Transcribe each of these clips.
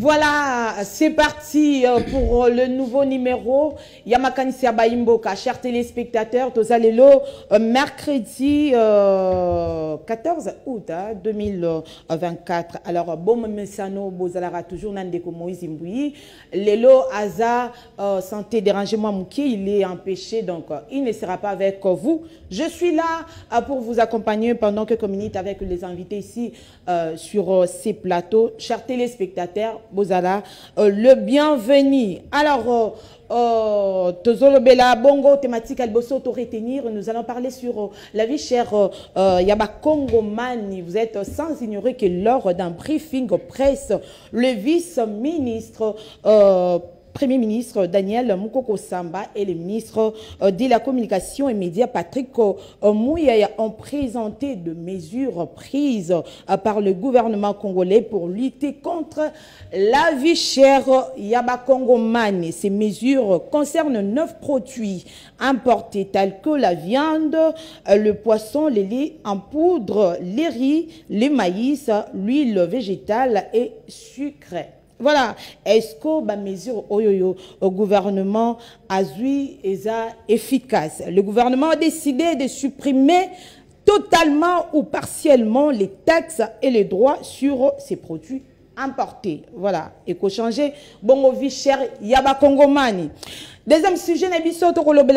Voilà, c'est parti pour le nouveau numéro. Yamakanisi Abaimboka, chers téléspectateurs, Tozalelo, mercredi 14 août 2024. Alors, bon, Messano, Bozalara, toujours Nandeko Moïse Mbouyi. Lelo, Aza, santé, dérangement Mouki, il est empêché, donc il ne sera pas avec vous. Je suis là pour vous accompagner pendant quelques minutes avec les invités ici sur ces plateaux. Chers téléspectateurs, Bozala, le bienvenu. Alors, Tozolo Bela Bongo, thématique Alboso to retenir. Nous allons parler sur la vie chère Yaba Congo Mani. Vous êtes sans ignorer que lors d'un briefing presse, le vice-ministre Premier ministre Daniel Mukoko Samba et le ministre de la Communication et Médias Patrick Mouyaya ont présenté de mesures prises par le gouvernement congolais pour lutter contre la vie chère Yaba Congo Mani. Ces mesures concernent 9 produits importés tels que la viande, le poisson, les laits en poudre, les riz, le maïs, l'huile végétale et sucrée. Voilà, est-ce que la mesure au gouvernement a vu efficace? Le gouvernement a décidé de supprimer totalement ou partiellement les taxes et les droits sur ces produits importés. Voilà, et qu'on change bon vie cher Yaba Congomani. Deuxième sujet,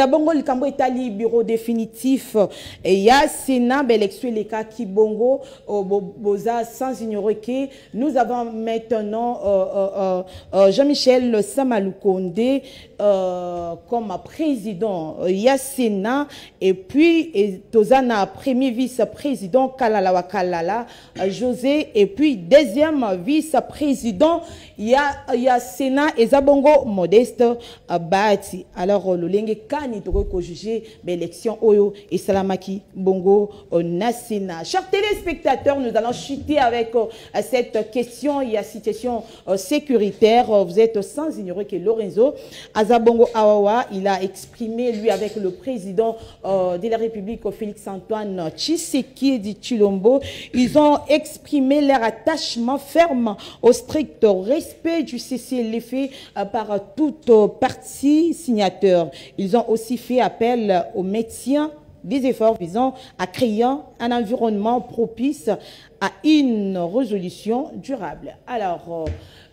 bongo likambo etali bureau définitif et il y a Sénat élection les cas qui bongo boza sans ignorer que nous avons maintenant Jean-Michel Samaloukonde comme président. Il y a Sénat et puis Tozana premier vice-président Kalala Wakalala José et puis deuxième vice-président il y a Sénat et Zabongo Modeste Bati. Alors le lenge kani to ko juger l'élection Oyo et Salamaki Bongo na Sénat. Chers téléspectateurs, nous allons chuter avec cette question. Il y a situation sécuritaire. Vous êtes sans ignorer que Lorenzo Azabongo Awawa, il a exprimé lui avec le président de la République Félix-Antoine Tshisekedi Tshilombo, ils ont exprimé leur attachement ferme au strict respect du cessez-le-feu par toute partie signateur. Ils ont aussi fait appel au maintien des efforts visant à créer un environnement propice à une résolution durable. Alors,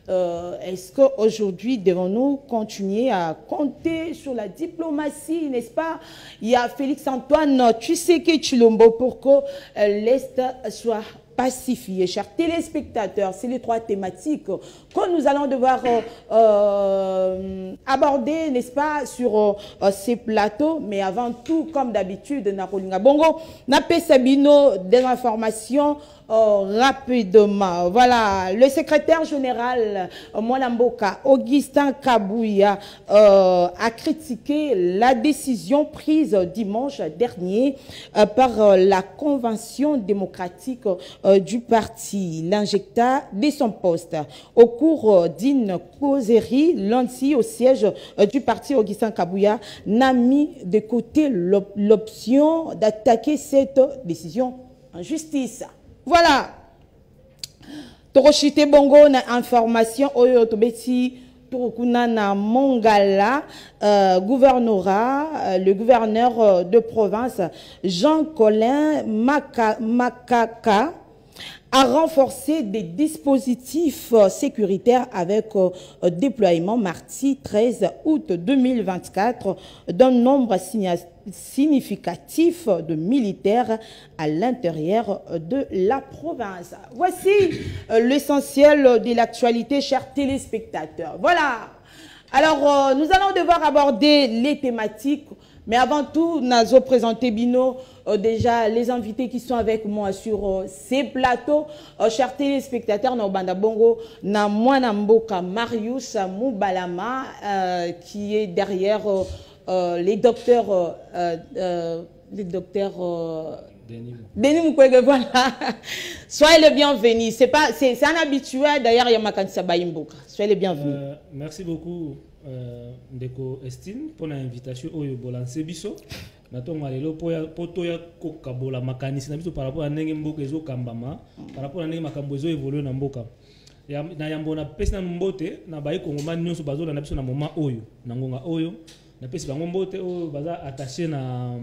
est-ce qu'aujourd'hui, devons-nous continuer à compter sur la diplomatie, n'est-ce pas? Il y a Félix-Antoine Tshisekedi Tshilombo pour que l'Est soit pacifié. Chers téléspectateurs, c'est les 3 thématiques que nous allons devoir aborder, n'est-ce pas, sur ces plateaux. Mais avant tout, comme d'habitude, Narolinga Bongo, Napé Sabino, des informations rapidement. Voilà, le secrétaire général Mwanamboka, Augustin Kabouya, a critiqué la décision prise dimanche dernier par la Convention démocratique du parti. L'injecta de son poste. Au cours d'une causerie lundi au siège du parti, Augustin Kabouya n'a mis de côté l'option d'attaquer cette décision en justice. Voilà. Toroshite Bongo na information oyo tobeti Turukuna na Mongala gouvernorat, le gouverneur de province Jean-Colin Makaka a renforcé des dispositifs sécuritaires avec déploiement mardi 13 août 2024 d'un nombre significatif de militaires à l'intérieur de la province. Voici l'essentiel de l'actualité, chers téléspectateurs. Voilà. Alors, nous allons devoir aborder les thématiques. Mais avant tout, nous allons présenter Bino, déjà les invités qui sont avec moi sur ces plateaux. Chers téléspectateurs, nous avons Bongo, na Mwanamboka Marius Moubalama, qui est derrière les docteurs Denis Mukwege, voilà. Soyez les bienvenus. C'est un habituel, d'ailleurs, il y a Makanisa Baimboka. Soyez les bienvenus. Merci beaucoup. Ndeko Estine pour l'invitation au Bolanse Biso. Natonga lelo po toya kokabola makanisi na biso par rapport à ndenge mboka ezo kambama, par rapport à ndenge makambo ezo évoluer na mboka. na yambo na pesi na mbote na bayi kongomani nyonso bazola na biso na moment oyo na ngonga oyo na pesi bango mbote oyo baza attaché na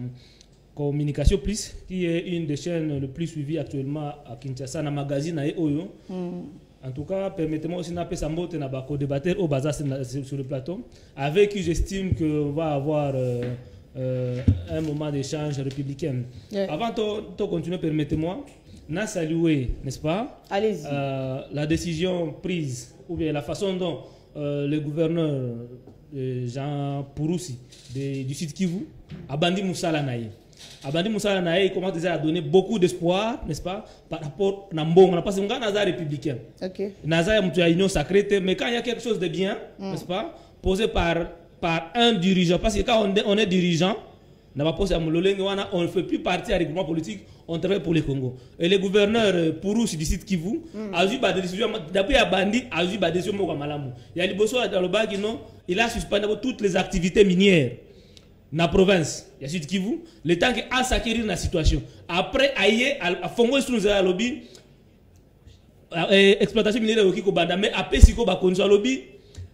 Communication Plus qui est une des chaînes le plus suivies actuellement à Kinshasa na magazine na oyo. En tout cas, permettez-moi aussi d'appeler Sambote na bako débatteur au bazar sur le plateau avec qui j'estime qu'on va avoir un moment d'échange républicain. Avant de continuer, permettez-moi de saluer, n'est-ce pas, la décision prise ou bien la façon dont le gouverneur Jean Purusi du site Kivu a bandi Moussala Naï. Abandi Moussa Nae commence déjà à donner beaucoup d'espoir, n'est-ce pas, par rapport à Mbongo. Parce que Naza républicain. Naza est union sacrée, mais quand il y a quelque chose de bien, n'est-ce pas, posé par un dirigeant, parce que quand on est dirigeant, on ne fait plus partie à règlement politique, on travaille pour le Congo. Et le gouverneur Purus du site Kivu a eu des décisions, d'après Abandi, a eu des décisions au Malamu. Il y a des décisions dans le bas qui il a suspendu toutes les activités minières. Na province ya Sud Kivu le temps que a s'acquérir la situation après aye a fongo sous le lobby exploitation minière au Kiko banda mais après siko ba konzo lobby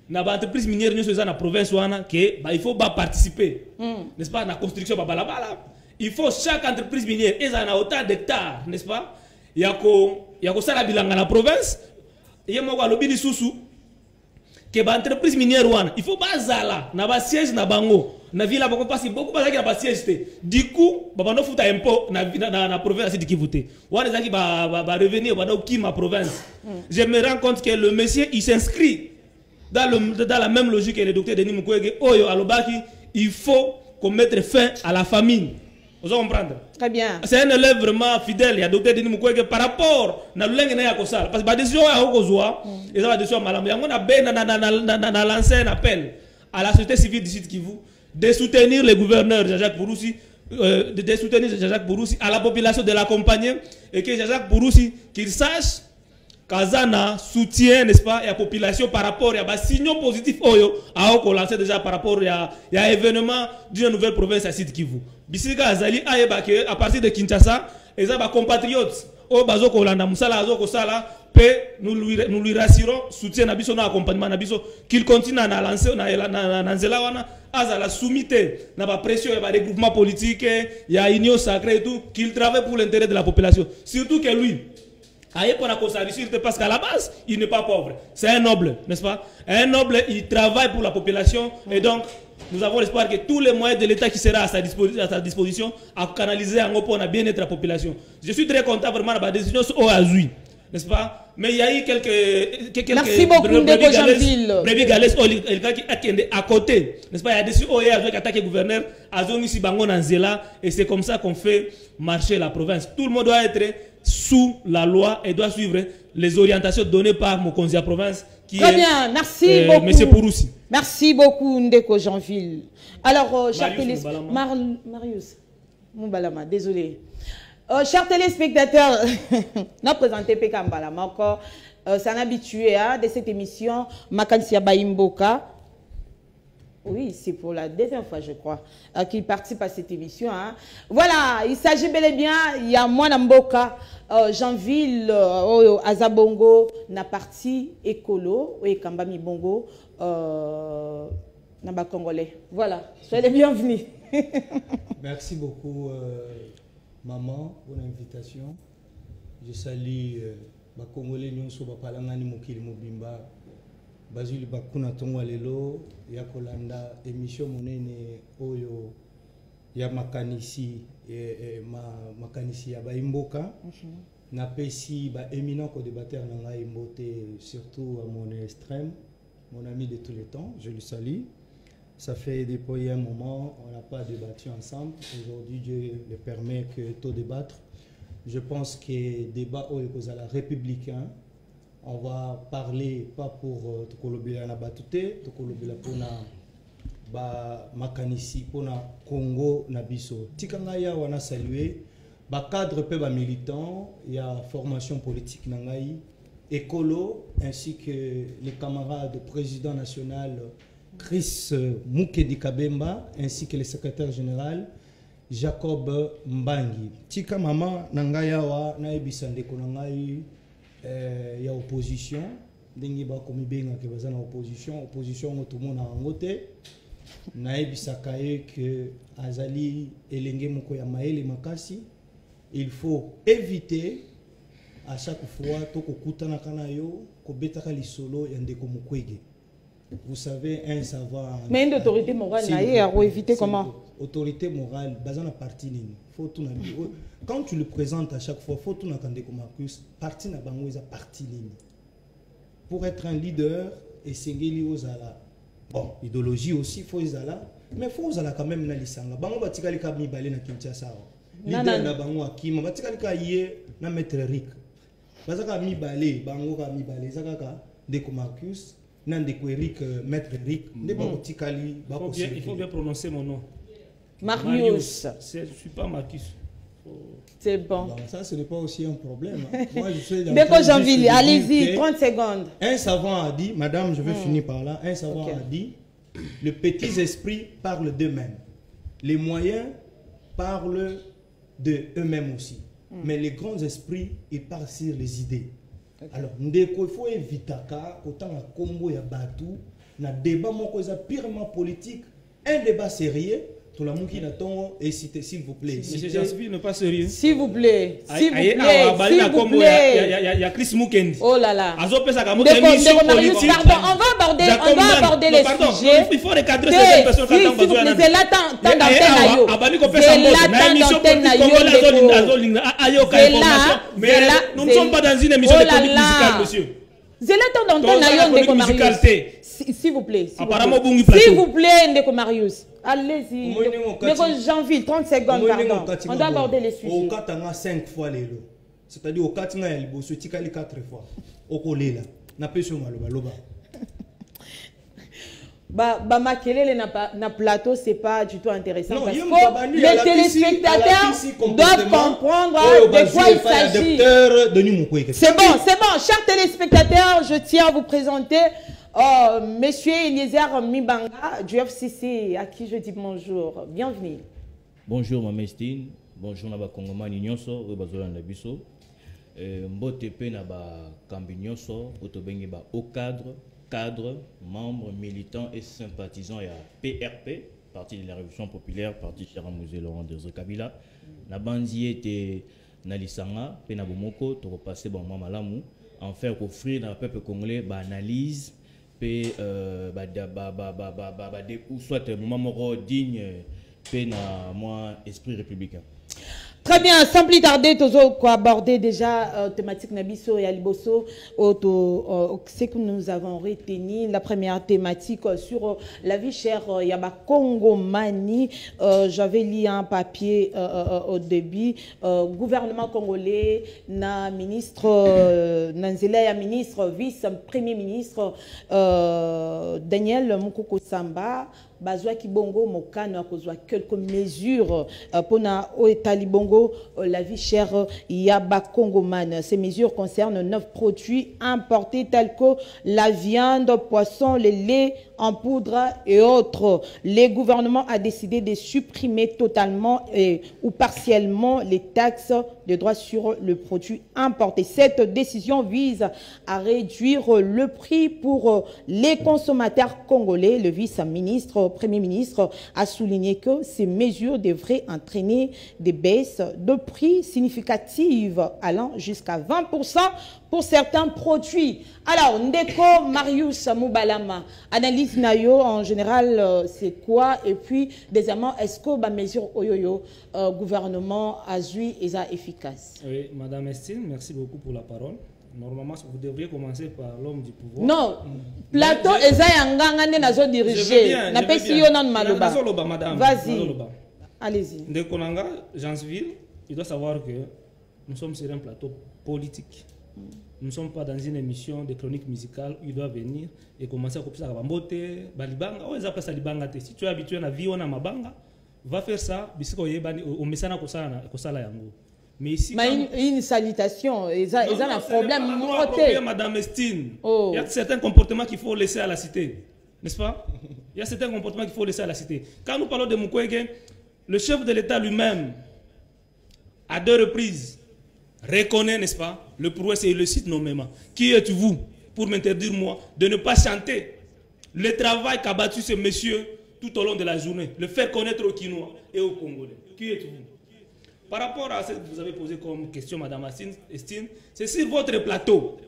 na ba entreprise minière nyonso za na province wana que il faut ba participer n'est-ce pas na construction ba balabala il faut chaque entreprise minière eza na autant d'hectares n'est-ce pas yako sala bilanga na province yemo ba lobby ni susu que ba entreprise minière wana il faut ba zala na ba siège na bango na ville beaucoup parce que beaucoup parce qu'il a pas siège du coup baba no futa impôt na province de Kivu te wana zaki ba revenir ba do ki ma province je me rends compte que le monsieur il s'inscrit dans la même logique que le docteur Denis Mukwege oyo alobaki il faut qu'on mette fin à la famine. Vous comprendre? Très bien. C'est un élève vraiment fidèle. Il y a docteur Denis Mukwege par rapport à l'engue na kosala parce que la décision a okozwa et ça va décision malamu yango na ben na lancer un appel à la société civile du Sud Kivu de soutenir le gouverneur Jean-Jacques Purusi, de soutenir Jean-Jacques Purusi, à la population de l'accompagner et que Jean-Jacques Purusi qu'il sache Kazana soutient, n'est-ce pas, la population par rapport à des signaux positifs à lancer déjà par rapport à l'événement d'une nouvelle province à Sud Kivu. Bisika Azali à partir de Kinshasa, et ça va compatriotes au bazo kolanda musala azo kosala nous lui rassurons soutien nabiso na accompagnement nabiso qu'il continue à lancer na nzela wana azala soumité na ba pression et ba regroupement politique ya union sacrée et tout qu'il travaille pour l'intérêt de la population surtout que lui parce qu'à la base il n'est pas pauvre, c'est un noble, n'est-ce pas, un noble il travaille pour la population et donc nous avons l'espoir que tous les moyens de l'État qui sera à sa disposition à canaliser en pour la bien-être de la population. Je suis très content vraiment de la décision au Azui, n'est-ce pas? Mais il y a eu quelques merci beaucoup Ndeko Jean-Ville. Brebis Galès à côté, n'est-ce pas? Il y a des décisions avec attaqué le gouverneur Azoni Sibango Nanzela et c'est comme ça qu'on fait marcher la province. Tout le monde doit être sous la loi et doit suivre les orientations données par Mokonzia province qui très est bien, merci beaucoup. Monsieur Purusi. Merci beaucoup Ndeko Jean-Ville. Alors, chers Marius Moubalama, désolé. Chers téléspectateurs, nous présentons Peka Mbalama encore. C'est un habitué de cette émission, Makansia Baimboka. Oui, c'est pour la deuxième fois, je crois, qu'il participe à cette émission. Hein. Voilà, il s'agit bel et bien, il y a moi Namboka, Jeanville, Azabongo, na parti écolo, oui, Kambami Bongo, Namba Congolais. Voilà, soyez les bienvenus. Merci beaucoup, maman, pour l'invitation. Je salue les Congolais, nous sommes Palangani Mokili Mobimba. Bazuli bakuna tongwa lelo ya kolanda émission monene oyo ya makanisi makanisi ya baimboka na pesi ba éminent co-débatteur na ngai mbote surtout à mon extrême mon ami de tous les temps, je le salue. Ça fait depuis un moment on n'a pas débattu ensemble. Aujourd'hui Dieu le permet que tout débattre. Je pense que débat oyo kozala républicain. On va parler pas pour Tokolobila na Batute, Tokolobila pour na makanisi pour na Congo na biso. Tikanga ya wana saluer ba cadre pe ba militant, il y a formation politique na ngai écolo ainsi que les camarades du président national Chris Mukedi Kabemba ainsi que le secrétaire général Jacob Mbangi. Tika mama na ngai ya wa na ebisa ndeko na ngai il y a opposition ndenge bakomi bengaka baza na opposition otomona yango te nayebisaka ye que azali elenge moko ya mayele makasi. Il faut éviter à chaque fois tokokutanaka na yo kobetaka lisolo ya ndeko Mukwege. Vous savez, un savoir. Mais une autorité morale, à éviter comment? Autorité morale, basée na parti nini. Faut tout quand tu le présentes à chaque fois, faut tout na kande comme Marcus, parti na bango eza parti nini. Pour être un leader, et sengeli ozala. Bon, idéologie aussi faut izala, mais faut ozala quand même na lisanga. Bango batikali ka mibale na Kinshasa. Leader na bango akima, batikali ka yé na maître Rick. Bazaka mibale, bango ka mibale, zaka ndeko Marcus. Eric, maître Eric, il faut bien prononcer mon nom. Marius. Je ne suis pas Marcus. C'est bon. Ça, ce n'est pas aussi un problème. Moi, je suis D'accord, Jean-Ville, allez-y, 30 secondes. Un savant a dit, madame, je vais finir par là. Un savant a dit, les petits esprits parlent d'eux-mêmes. Les moyens parlent d'eux-mêmes aussi. Mais les grands esprits, ils parlent sur les idées. Alors, il faut éviter autant à combo ya Batou, na débat moko purement politique, un débat sérieux. Tout le monde qui l'attend et cité s'il vous plaît. Monsieur Jaspi n'est pas sérieux. S'il vous plaît. S'il vous plaît. Il y a Chris Mukendi. Oh là là. Pardon, on va aborder les sujets. Il faut recadrer ces personnes quand on besoin. C'est là nous ne sommes pas dans une émission de chronique musicale, monsieur. S'il vous plaît. S'il vous plaît, Ndeko Marius. Allez-y. Ndeko Jean-Ville, 30 secondes, pardon. On doit aborder les sujets. Au 5 fois les lots. C'est-à-dire au 4 fois. Au Kolela. Na pession maloba. Makelele na plateau, c'est pas du tout intéressant. Non, parce que les téléspectateurs doivent comprendre de quoi il s'agit. C'est bon. Chers téléspectateurs, je tiens à vous présenter Monsieur Eliezer Mibanga du FCC, à qui je dis bonjour. Bienvenue. Bonjour, Mamestine. Bonjour, Naba Kongomani Nyonso, Rebazola Nabiso. Mbote pe Naba Kambi Nyonso, Otobengi ba au cadre, membres, militants et sympathisants à PRP, Parti de la Révolution Populaire, Parti Charamouze Laurent Désiré Kabila. Nabandi était Nalisanga, Penabomoko, to repasser bon Mamalamu, en faire offrir dans le peuple congolais analyse, ou soit moment digne, moi esprit républicain. Très bien, sans plus tarder, toujours aborder déjà thématique Nabiso et Aliboso, ce que nous avons retenu, la première thématique sur la vie chère Yaba Congo Mani. J'avais lu un papier au début, gouvernement congolais, na ministre Nanzela, ya ministre, vice-premier ministre Daniel Mukoko Samba. Bazwa Kibongo Mokano a quelques mesures pour na Oetalibongo la vie chère Yaba Congoman. Ces mesures concernent 9 produits importés tels que la viande, poisson, le lait en poudre et autres. Le gouvernement a décidé de supprimer totalement ou partiellement les taxes de droits sur le produit importé. Cette décision vise à réduire le prix pour les consommateurs congolais. Le vice-ministre Premier ministre a souligné que ces mesures devraient entraîner des baisses de prix significatives allant jusqu'à 20% pour certains produits. Alors, Ndeko Marius Moubalama, analyse Nayo en général, c'est quoi? Et puis, deuxièmement, est-ce que la mesure Oyoyo, gouvernement a eu est efficace? Oui, Madame Estine, merci beaucoup pour la parole. Normalement, vous devriez commencer par l'homme du pouvoir. Non, plateau Ezayangangane nazo dirigé. Na pesi yo nan maloba. Vas-y. Allez-y. De Konanga, Jansville, il doit savoir que nous sommes sur un plateau politique. Nous ne sommes pas dans une émission de chronique musicale où il doit venir et commencer à couper ça à Bambote, Balibanga. Oh, ils appellent ça Libanga. Si tu es habitué à la vie, on a Mabanga, va faire ça, bisiko yebani, au mesana kosala yango. Mais ici, une salutation, ils ont un problème. Madame Estine, il y a certains comportements qu'il faut laisser à la cité, n'est-ce pas? Il y a certains comportements qu'il faut laisser à la cité. Quand nous parlons de Mukwege, le chef de l'État lui-même, à 2 reprises, reconnaît, n'est-ce pas, le prouesse et le cite nommément. Qui êtes-vous pour m'interdire moi de ne pas chanter le travail qu'a battu ce monsieur tout au long de la journée, le faire connaître aux Kinois et aux Congolais. Qui êtes-vous? Par rapport à ce que vous avez posé comme question, Madame Estine, c'est sur votre plateau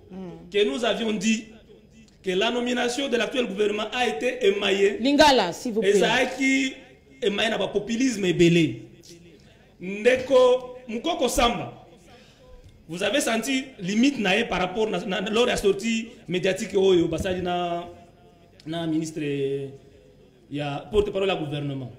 que nous avions dit que la nomination de l'actuel gouvernement a été émaillée. Lingala, s'il vous plaît. Et ça a été émaillé dans le populisme et belé. Ndeko Mukoko Samba, vous avez senti limite naïe par rapport lors de la sortie médiatique au Bassadi na ministre ya porte-parole du gouvernement.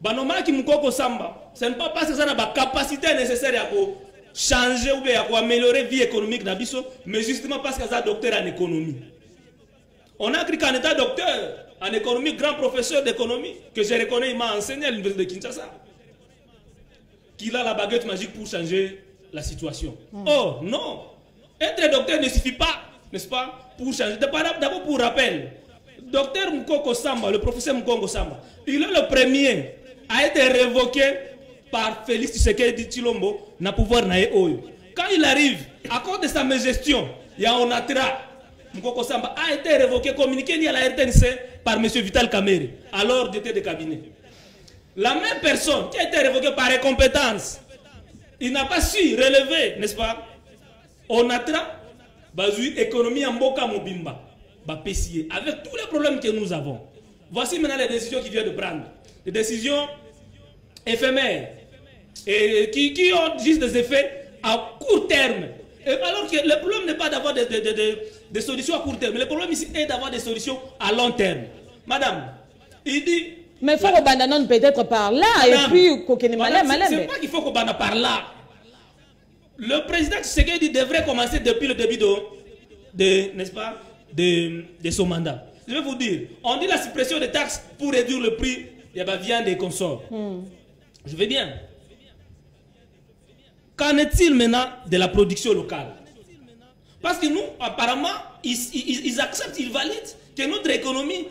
Banoma qui Mukoko Samba, ce n'est pas parce que ça n'a pas la capacité nécessaire pour changer ou bien pour améliorer la vie économique d'Abisso, mais justement parce que ça docteur en économie. On a écrit qu'en état docteur en économie, grand professeur d'économie, que je reconnais, il m'a enseigné à l'université de Kinshasa, qu'il a la baguette magique pour changer la situation. Oh non, être docteur ne suffit pas, n'est-ce pas, pour changer. D'abord pour rappel, docteur Mukoko Samba, le professeur Mukoko Samba, il est le premier à être révoqué par Félix Tshisekedi Tshilombo na pouvoir nae oyo. Quand il arrive, à cause de sa mégestion, il y a un atra. Mukoko Samba a été révoqué, communiqué ni à la RTNC par M. Vital Kamerhe, alors directeur de cabinet. La même personne qui a été révoquée par incompétence, il n'a pas su relever, n'est-ce pas, on atra, bazoui économie en boka mobimba, bapessier, avec tous les problèmes que nous avons. Voici maintenant les décisions qu'il vient de prendre. Des décisions éphémères et qui ont juste des effets à court terme. Et alors que le problème n'est pas d'avoir des solutions à court terme. Le problème ici est d'avoir des solutions à long terme. Madame, il dit... Mais il faut qu'on abandonne peut-être par là, madame, et puis qu'on ait malin. C'est pas qu'il faut qu'on abandonne par là. Le président Tshisekedi devrait commencer depuis le début n'est-ce pas, de son mandat. Je vais vous dire, on dit la suppression des taxes pour réduire le prix de la viande et consorts. Je vais bien. Qu'en est-il maintenant de la production locale? Parce que nous, apparemment, ils acceptent, ils valident que notre économie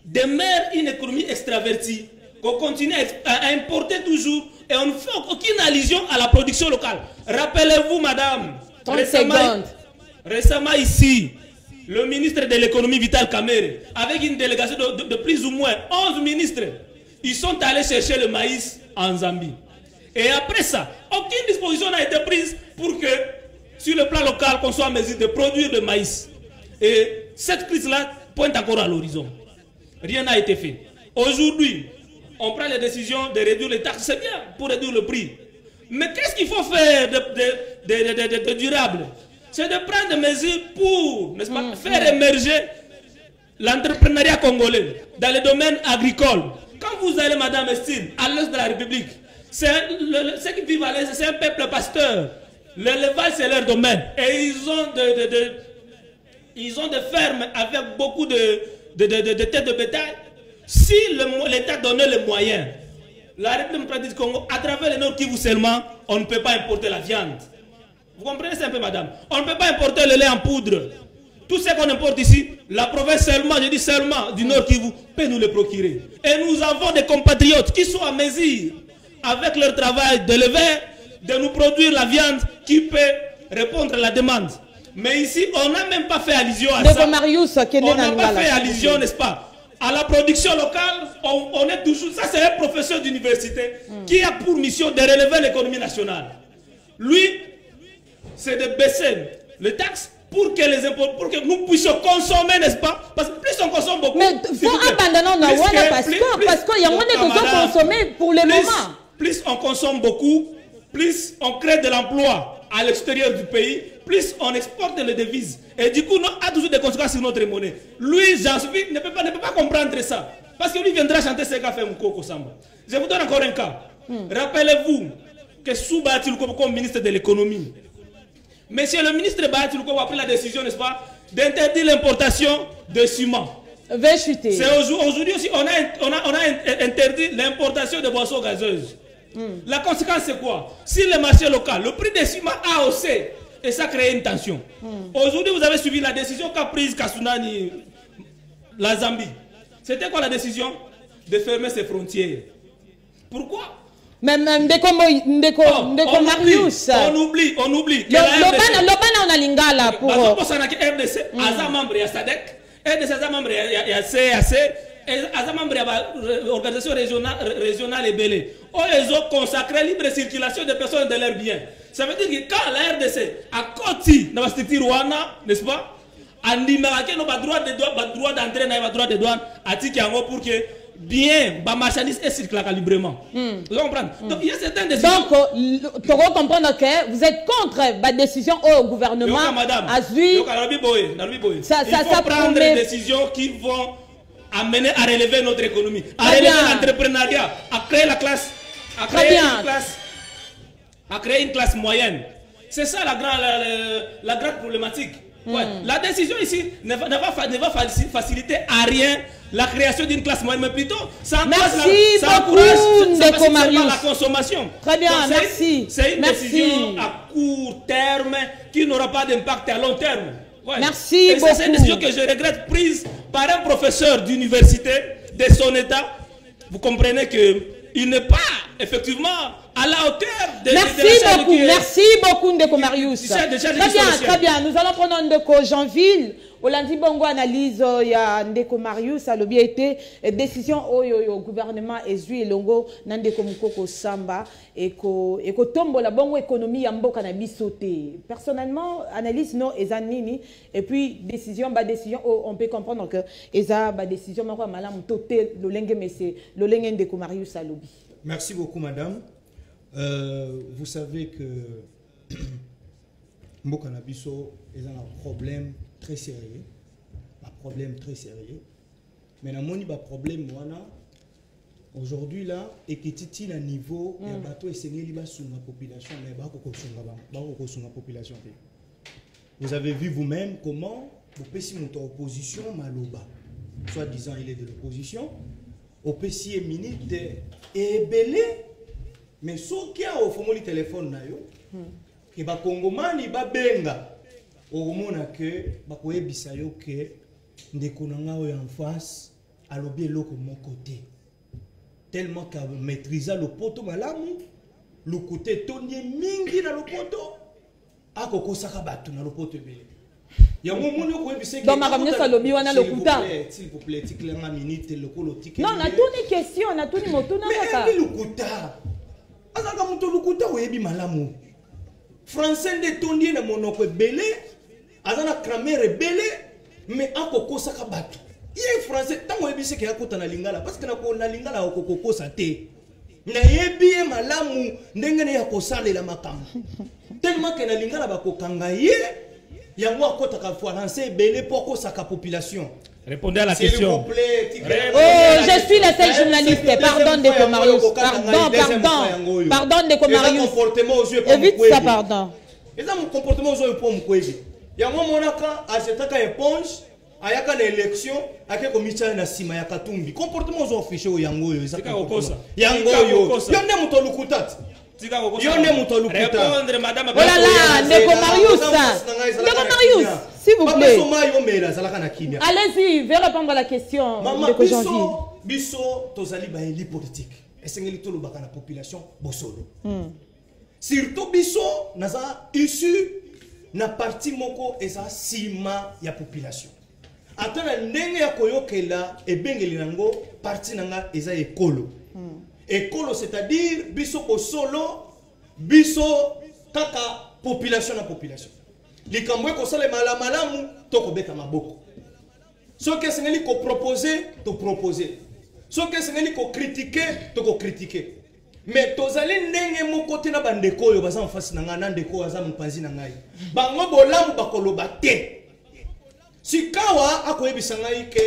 demeure une économie extravertie, qu'on continue à importer toujours et on ne fait aucune allusion à la production locale. Rappelez-vous, madame, récemment ici, le ministre de l'économie Vital Kamerhe, avec une délégation de plus ou moins 11 ministres, ils sont allés chercher le maïs en Zambie. Et après ça, aucune disposition n'a été prise pour que, sur le plan local, qu'on soit en mesure de produire le maïs. Et cette crise-là pointe encore à l'horizon. Rien n'a été fait. Aujourd'hui, on prend les décisions de réduire les taxes, c'est bien pour réduire le prix. Mais qu'est-ce qu'il faut faire de durable? C'est de prendre des mesures pour, n'est-ce pas, faire émerger l'entrepreneuriat congolais dans le domaine agricole. Quand vous allez, Madame Estine, à l'est de la République, ceux qui vivent à l'est, c'est un peuple pasteur. L'élevage, c'est leur domaine. Et ils ont des fermes avec beaucoup de têtes de bétail. Si l'État donnait les moyens, la République démocratique du Congo, à travers le Nord Kivu seulement, on ne peut pas importer la viande. Vous comprenez ça un peu, madame? On ne peut pas importer le lait en poudre. Tout ce qu'on importe ici, la province seulement, je dis seulement, du Nord Kivu, peut nous le procurer. Et nous avons des compatriotes qui sont à mesure, avec leur travail d'éleveur, de nous produire la viande qui peut répondre à la demande. Mais ici, on n'a même pas fait allusion à ça. On n'a pas fait allusion, n'est-ce pas, à la production locale. On est toujours... Ça, c'est un professeur d'université qui a pour mission de relever l'économie nationale. Lui, c'est de baisser les taxes pour que les impôts, pour que nous puissions consommer, n'est-ce pas? Parce que plus on consomme beaucoup... Mais il faut abandonner parce qu'il y a moins de besoin de consommer pour le moment. Plus on consomme beaucoup, plus on crée de l'emploi à l'extérieur du pays, plus on exporte les devises. Et du coup, on a toujours des conséquences sur notre monnaie. Lui, j'en suis, ne peut pas comprendre ça. Parce que lui viendra chanter ce qu'a fait Mukoko Samba. Je vous donne encore un cas. Rappelez-vous que sous Batiloko, comme ministre de l'économie, monsieur le ministre Batiloko a pris la décision, n'est-ce pas, d'interdire l'importation de ciment. Aujourd'hui aussi, on a interdit l'importation de boissons gazeuses. La conséquence, c'est quoi? Si le marché local, le prix des ciments a haussé, et ça crée une tension. Aujourd'hui, vous avez suivi la décision qu'a prise Kasunani, la Zambie. C'était quoi la décision? De fermer ses frontières. Pourquoi? Même on oublie. Que la RDC, Kosala pour RDC aza membre ya SADC, RDC aza membre ya CAC, aza membre ya organisation régionale et belé. Ils ont consacré libre circulation des personnes et de leurs biens. Ça veut dire que quand la RDC a côté dans la structure Rwanda, n'est-ce pas? En dimérake no droit d'entrée na droit de douane atiki yango pour que bien ba marchandise et circule librement. Vous comprenez? Donc il y a certaines décisions. Donc tu vas comprendre que vous êtes contre la décision au gouvernement à suivre. Ça prendre des décisions qui vont amener à relever notre économie, à relever l'entrepreneuriat, à créer la classe, à créer une classe moyenne. C'est ça la grande problématique. Ouais. La décision ici ne va faciliter à rien la création d'une classe moyenne, mais plutôt ça encourage la consommation. Très bien, merci. C'est une décision à court terme qui n'aura pas d'impact à long terme. Ouais. Merci beaucoup. C'est une décision que je regrette prise par un professeur d'université de son état. Vous comprenez qu'il n'est pas effectivement à la hauteur de Merci beaucoup, Ndeko Marius. Très bien. Nous allons prendre Ndeko Jeanville. Olandi Bongo analyse ya Ndeko Marius a bien été décision au gouvernement ezui elongo Ndeko Mukoko Samba et ko tombo la bongo économie ya mboka na bisoté. Personnellement analyse non ezanini et puis décision on peut comprendre que eza ba décision mako malamu toté lolenge messe lolenge Ndeko Marius a lobby. Merci beaucoup madame. Vous savez que mboka na biso eza un problème très sérieux, un problème très sérieux. Mais na moni ba problème wana aujourd'hui là et que titi na niveau ya bato esengeli ba sunga population mais ba ko sunga population. Vous avez vu vous-même comment au pesi monto opposition maloba soit disant il est de l'opposition au pesi est minute et belé mais so qui a au fongoli téléphone na yo que ba kongomani ba benga au mona que ba koyebisa yo que ndeko nanga o en face alobi eloko mon côté tellement qu'a maîtriser le poto malamu le côté tonye mingi na le poto akoko saka batu na le poto belé ya moni ko yebisa que donc makamnya salobi wana le kuta s'il vous plaît tiklenga minute le kolo tikle non na tuni question na tuni motuna kaka mais le kuta azaka muto le kuta oyebi malamu français de tonye na monoko belé azana cramere belé mais akoko saka batu il français tango yebise ke akota na lingala parce que na ko na lingala okoko sa te na yebi malamu ndenge ne yakosala la makambo tellement que na lingala bakokanga ye yango akota ka français belé poko saka population. Répondez à la question. S'il vous plaît, je suis le seul journaliste. Pardon, Ndeko Marius. Pardon, Ndeko Marius. Évite ça, pardon. Et ça, mon comportement, je pour me couper. Il y a un moment où acheter éponge, ayaka na élection, ayaka komisa na sima ya katumbi. Comportement, je affiché au yango yo. Yango yo. Yonde muto lukutat. Yonde muto lukutat. Répondre, madame. Oh là là, Ndeko Marius. Ndeko Marius, s'il vous plaît. Allez-y, veuillez répondre à la question. Ndeko Jeanville. Biso tozali ba eli politique. Esengeli tolo baka na population bosolo. Surtout biso naza issu na parti moko eza sima ya population. Atana ndenge ya koyokela ebengeli nango parti nanga eza ekolo. Ekolo c'est-à-dire biso ko solo biso kaka population na population. Likambo ko sala malamu to ko beta maboko. Ce que sengeli ko proposer to proposer. Ce que sengeli ko critiquer to ko critiquer. Mais tozali ndenge moko te na bandeko oyo baza mfasi na nga na ndeko aza mpanzi na ngai bango bolamu bakoloba te sikawa akoyebisa ngai ke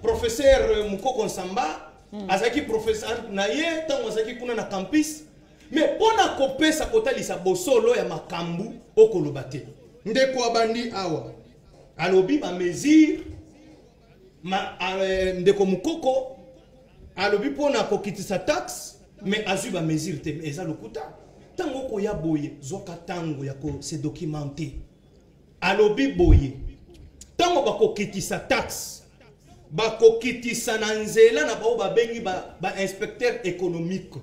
professeur Mukoko Nsamba azaki professeur na ye tango azaki kuna na campus mais pona kopesa kotalisa bosolo ya makambu okoloba te ndeko abandi awa alobi ba mesure ndeko Mukoko alobi pona kokitisa taxe mais azu ba mesure te eza lokuta tango ko ya boye zoka tango ya ko se documenter alobi boye tango bako kitisa taxe bako kitisa na nzela na bao ba bengi ba inspecteur économique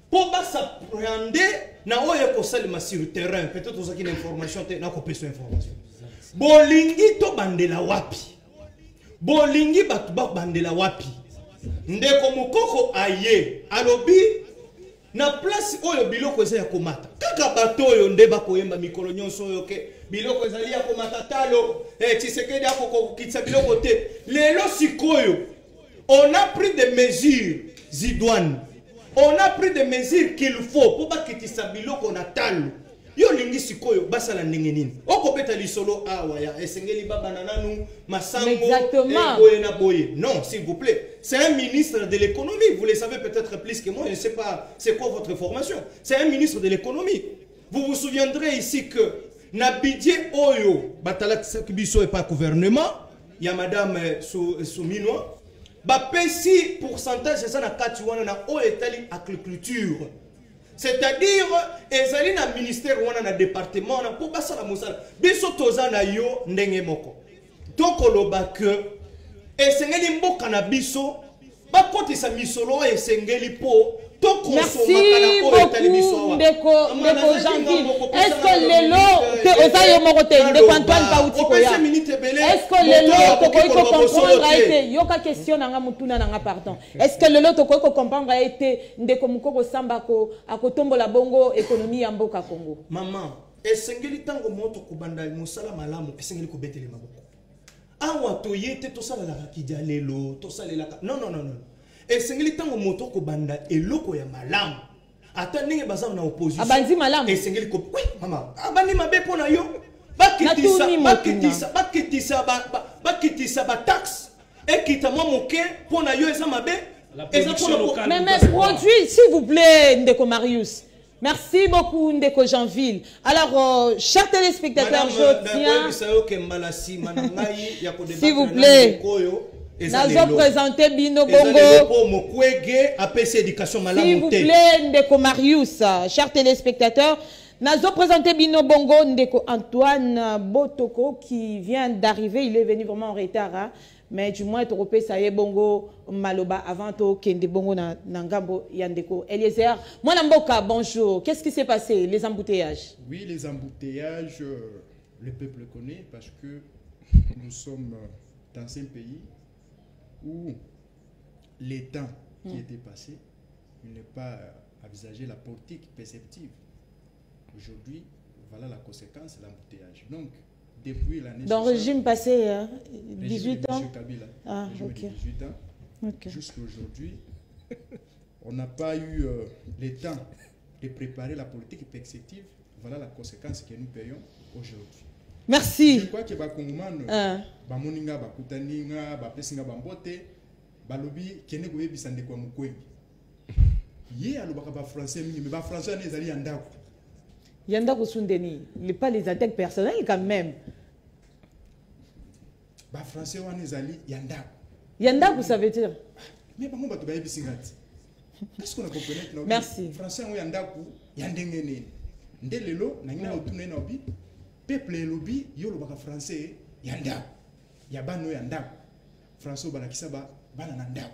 pour s'appréhender na oyo ko salima sur le terrain peut-être aux une information na ko pesa information bolingi to bandela wapi bolingi batu ba bandela wapi ndeko mukoko aye alobi na place oyo biloko eza ya komata kaka bato oyo nde bakoyemba mikolo nyonso oyo ke biloko ezali ya komata talo Tshisekedi akoko kitsa biloko te lelo sikoyo on a pris des mesures zidouane. On a pris des mesures qu'il faut pour pas que ça biloko na talo. Yo lingi sikoyo basala ndenge nini. Oko beta lisolo awa ya esengeli baba nananu masango boye na boye. Non, s'il vous plaît. C'est un ministre de l'économie, vous le savez peut-être plus que moi, je ne sais pas c'est quoi votre formation. C'est un ministre de l'économie. Vous vous souviendrez ici que na budget oyo batala biso et pas gouvernement, il y a madame Souminois. Bapesi pourcentage c'est ça na kati wana na o etali agriculture. C'est-à-dire ezali na ministère wana na département na po basa la mosala. Biso toza na yo ndenge moko. Donc oloba que esengeli mboka na biso bakotisa misolo esengeli po. Merci beaucoup, Ndeko Janvier. Est-ce que le lot que Osayo Morote, Ndeko Antoine Paoutikoya, est-ce que le lot que Koiko comprendre a été, yoka question nanga mutuna nanga pardon. Est-ce que le lot que Koiko comprendre a été Ndeko Mukoko Sambako akotombo la bongo économie ya mboka Congo? Maman, esengeli tango moto kubanda musala malamu esengeli kubetele maboko. Awa toyete tosala la kidia lelo, tosala la non non non non. Et sengeli tango moto ko banda eloko ya malamu ata ndenge baza na opposition abanzi malamu et sengeli ko oui mama abani mabe pona yo bakitisa ba taxe et kita mo moke pona yo eza mabe eza pona mais produit s'il vous plaît Ndeko Marius. Merci beaucoup Ndeko Janville. Alors chers téléspectateurs, je tiens s'il vous plaît Nazo présenter Bino Bongo. S'il vous plaît, Ndeko Marius, chers téléspectateurs, Nazo présenter Bino Bongo, Ndeko Antoine Botoko qui vient d'arriver. Il est venu vraiment en retard, hein? Mais du moins, Toropé, ça y est, Bongo Maloba avant to Kende Bongo Nangambo Yandeko. Eliezer, moi Namboka, bonjour. Qu'est-ce qui s'est passé? Les embouteillages? Oui, les embouteillages, le peuple connaît parce que nous sommes dans un pays où les temps qui étaient passés, il n'est pas envisagé la politique perceptive. Aujourd'hui, voilà la conséquence, l'embouteillage. Donc, depuis l'année... Dans le régime passé, 18 ans Kabila, ah, ok. 18 ans, okay. Jusqu'à aujourd'hui, on n'a pas eu le temps de préparer la politique perceptive. Voilà la conséquence que nous payons aujourd'hui. Merci. Je crois que Bakongman, Bamoninga, Bakutaninga, Bapesinga, Bambote, Balobi, Kene Goye Bisande kwa Mukwe. Yé allo baka français mais ba français ne zali yanda. Yanda Sundeni, il pas les attaques personnelles quand même. Ba français wana zali yanda. Yanda vous savez dire. Mais ba mo bato ba yebisingati. Est-ce qu'on a compris? Merci. Français wana yanda ku yandengene. Ndelelo na ngina otuna na obi. Peuple lobby yolo baka français yanda yabano yanda français balakisa ba bana nanda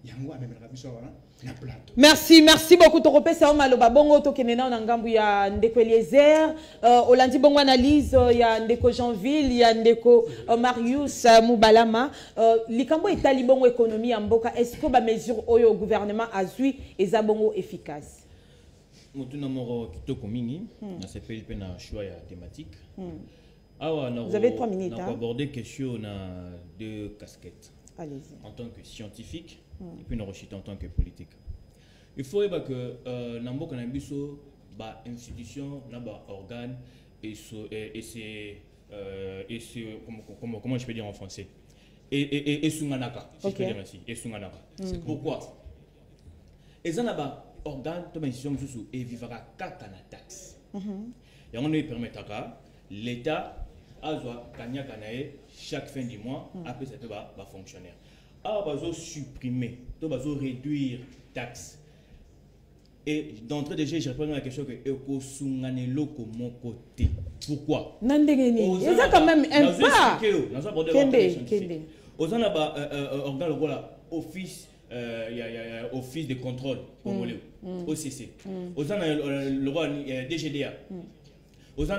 yango amemela biso wana na plateau. Merci beaucoup Toropé ça maloba bongo to kenena na ngambu ya Ndeko Eliezer olandi bongo analyse ya Ndeko Janville ya Ndeko Marius Mubalama likambo etali bongo économie ya mboka est-ce que ba mesure oyo gouvernement azui eza bongo efficace? Mutuna moro kitoko mingi na sepeli pe na choix ya thématique. Vous avez 3 minutes. On va aborder question na deux casquettes. Allez-y. En tant que scientifique et puis en tant que politique. Il faut que namboka na biso ba institution na ba organe et c'est comment je peux dire en français et sunganaka si je peux dire ainsi et sunganaka. Pourquoi? Ezanaba organe to institution sous et vivra kaka na taxe. Et on lui permettra l'État azwa kanyaka nae chaque fin du mois après ça va fonctionnaire. Alors bazo supprimer, to bazo réduire taxe. Et d'entrée de jeu, je réponds à la question que eko sungane loko mon côté. Pourquoi? Nandengeni. Et ça quand même un pas. Kende. Ozana ba organe voilà office office de contrôle congolais, OCC. Aux ans le roi DGDA. Aux ans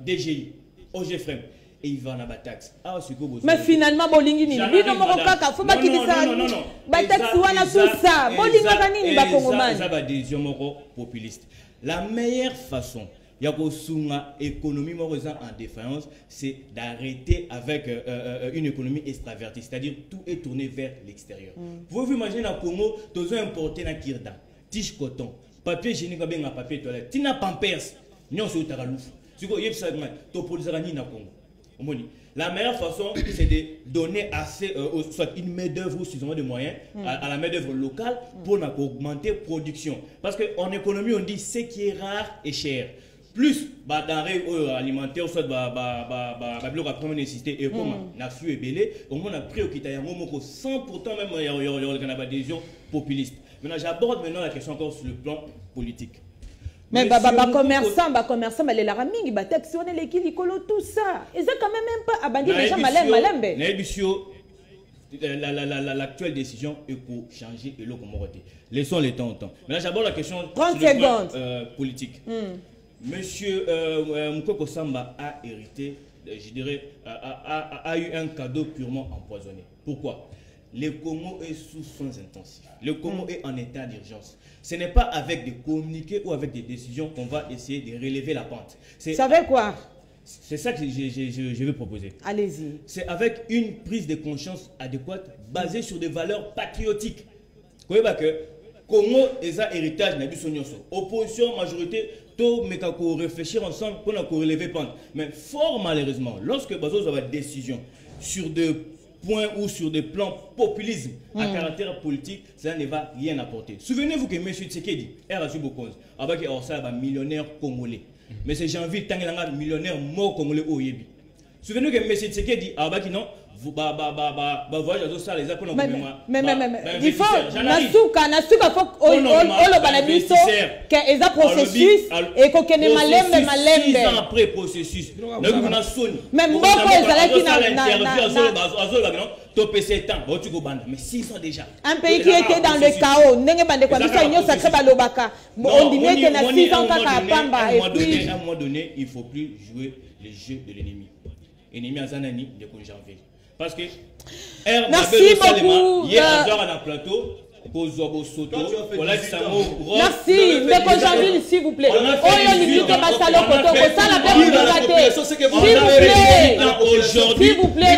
DGI, OGFREM. Et il va en avoir taxe. Mais finalement, Bolingi ni bino mokaka faut pas qu'il ça. Ba taxe wana tout ça. Bolingi kanini ba Congomani. Ça va des hommes populistes. La meilleure façon économie en défaillance, c'est d'arrêter avec une économie extravertie, c'est-à-dire tout est tourné vers l'extérieur. Vous pouvez imaginer à Congo, tous importé na kirda, tige coton, papier hygiénique bien papier toilette, tina pampers, non c'est utaralu. Tu vois, yep ça to produire na Congo. La meilleure façon, c'est de donner assez, soit une main-d'œuvre ou suffisamment de moyens à la main-d'œuvre locale pour augmenter la production. Parce qu'en économie, on dit ce qui est rare et cher. Plus denrées alimentaires, soit la première nécessité, et comme la flux est belé, au moins on a pris au Kitayamo sans pourtant même il y a une adhésion populiste. Maintenant, j'aborde maintenant la question encore sur le plan politique. Mais commerçant, mais les laraming, bah taxionner les kilikolo, tout ça. Et ça quand même pas abandonné déjà malembe. L'actuelle décision est pour changer et l'eau comme laissons les temps au temps. Maintenant, j'aborde la question 30 secondes politique. Monsieur Mukoko Samba a hérité, je dirais, a eu un cadeau purement empoisonné. Pourquoi? Le Congo est sous soins intensifs. Le Congo est en état d'urgence. Ce n'est pas avec des communiqués ou avec des décisions qu'on va essayer de relever la pente. Vous savez quoi? C'est ça que je vais proposer. Allez-y. C'est avec une prise de conscience adéquate basée sur des valeurs patriotiques. Vous voyez que Congo est un héritage de opposition, majorité, tout mais qu'on réfléchir ensemble pour relever la pente. Mais fort malheureusement, lorsque vous avez des décisions sur des points ou sur des plans populisme à caractère politique, ça ne va rien apporter. Souvenez-vous que M. Tshisekedi est reçu beaucoup. Avec un millionnaire congolais. Mais c'est janvier, tant qu'il y a un millionnaire mort congolais au Yébi. Souvenez-vous que M. Tshisekedi, avec non, vous voyez ça les appels mais il faut nasuka faut olo balabiso que eza processus et ko kene malembe 6 ans après processus même mboko ezalaki mais 6 ans déjà un pays qui était dans le chaos ndenge bande kwa biso nyo sacré balobaka on dit que na 6 ans kaka pamba et puis à un moment donné il faut plus jouer les jeux de l'ennemi. Ennemi azanani de janvier. Parce que merci beaucoup. Hier, à la plateau, merci, Ndeko Janville, s'il vous plaît. S'il vous plaît,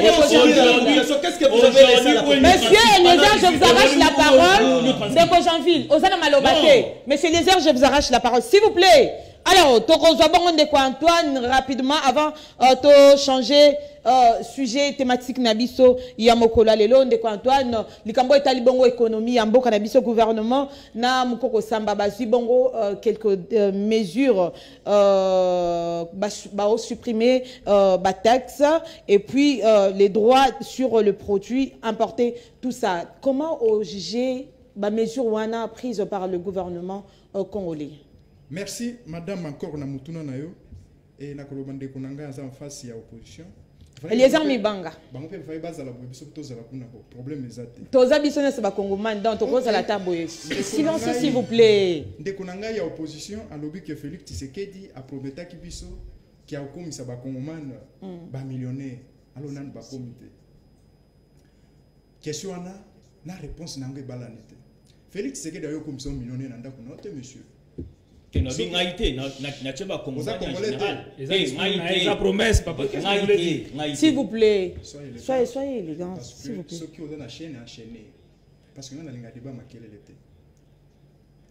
qu'est-ce que vous avez laissé là? Monsieur Eliezer, je vous arrache la parole. Ndeko Janville, Osana Malobate. Monsieur Eliezer, je vous arrache la parole, s'il vous plaît. Alors, Ndeko Antoine, rapidement, avant de changer sujet thématique Nabiso, Yamokola Lelo, Ndeko Antoine, Likambo et Talibongo économie, Yamboka Nabiso gouvernement, na Mukoko Samba Bazi Bongo, quelques mesures, supprimer la taxe, et puis les droits sur le produit importé, tout ça. Comment juger la mesure wana prise par le gouvernement congolais? Merci, madame, encore na mutuna na yo et na kolobande konanga en face ya opposition. Eliezer Mibanga. Bango pe fay bazala bo biso to zala kuna problème ezate. Toza biso na ba Congomani dans to koza la table. Silence s'il vous plaît. De konanga ya opposition a lobby que Félix Tshisekedi a prometté ki biso ki a komisa ba Congomani ba millionnaire alors nan ba comité. Question na réponse nangé balanete. Félix Tshisekedi a yo komisa millionnaire nanda kuna te monsieur. Que nous avons s'il vous plaît, soyez élégants. S'il vous plaît. Ceux qui ont la chaîne enchaînée, parce que nous avons un débat maquillé l'été.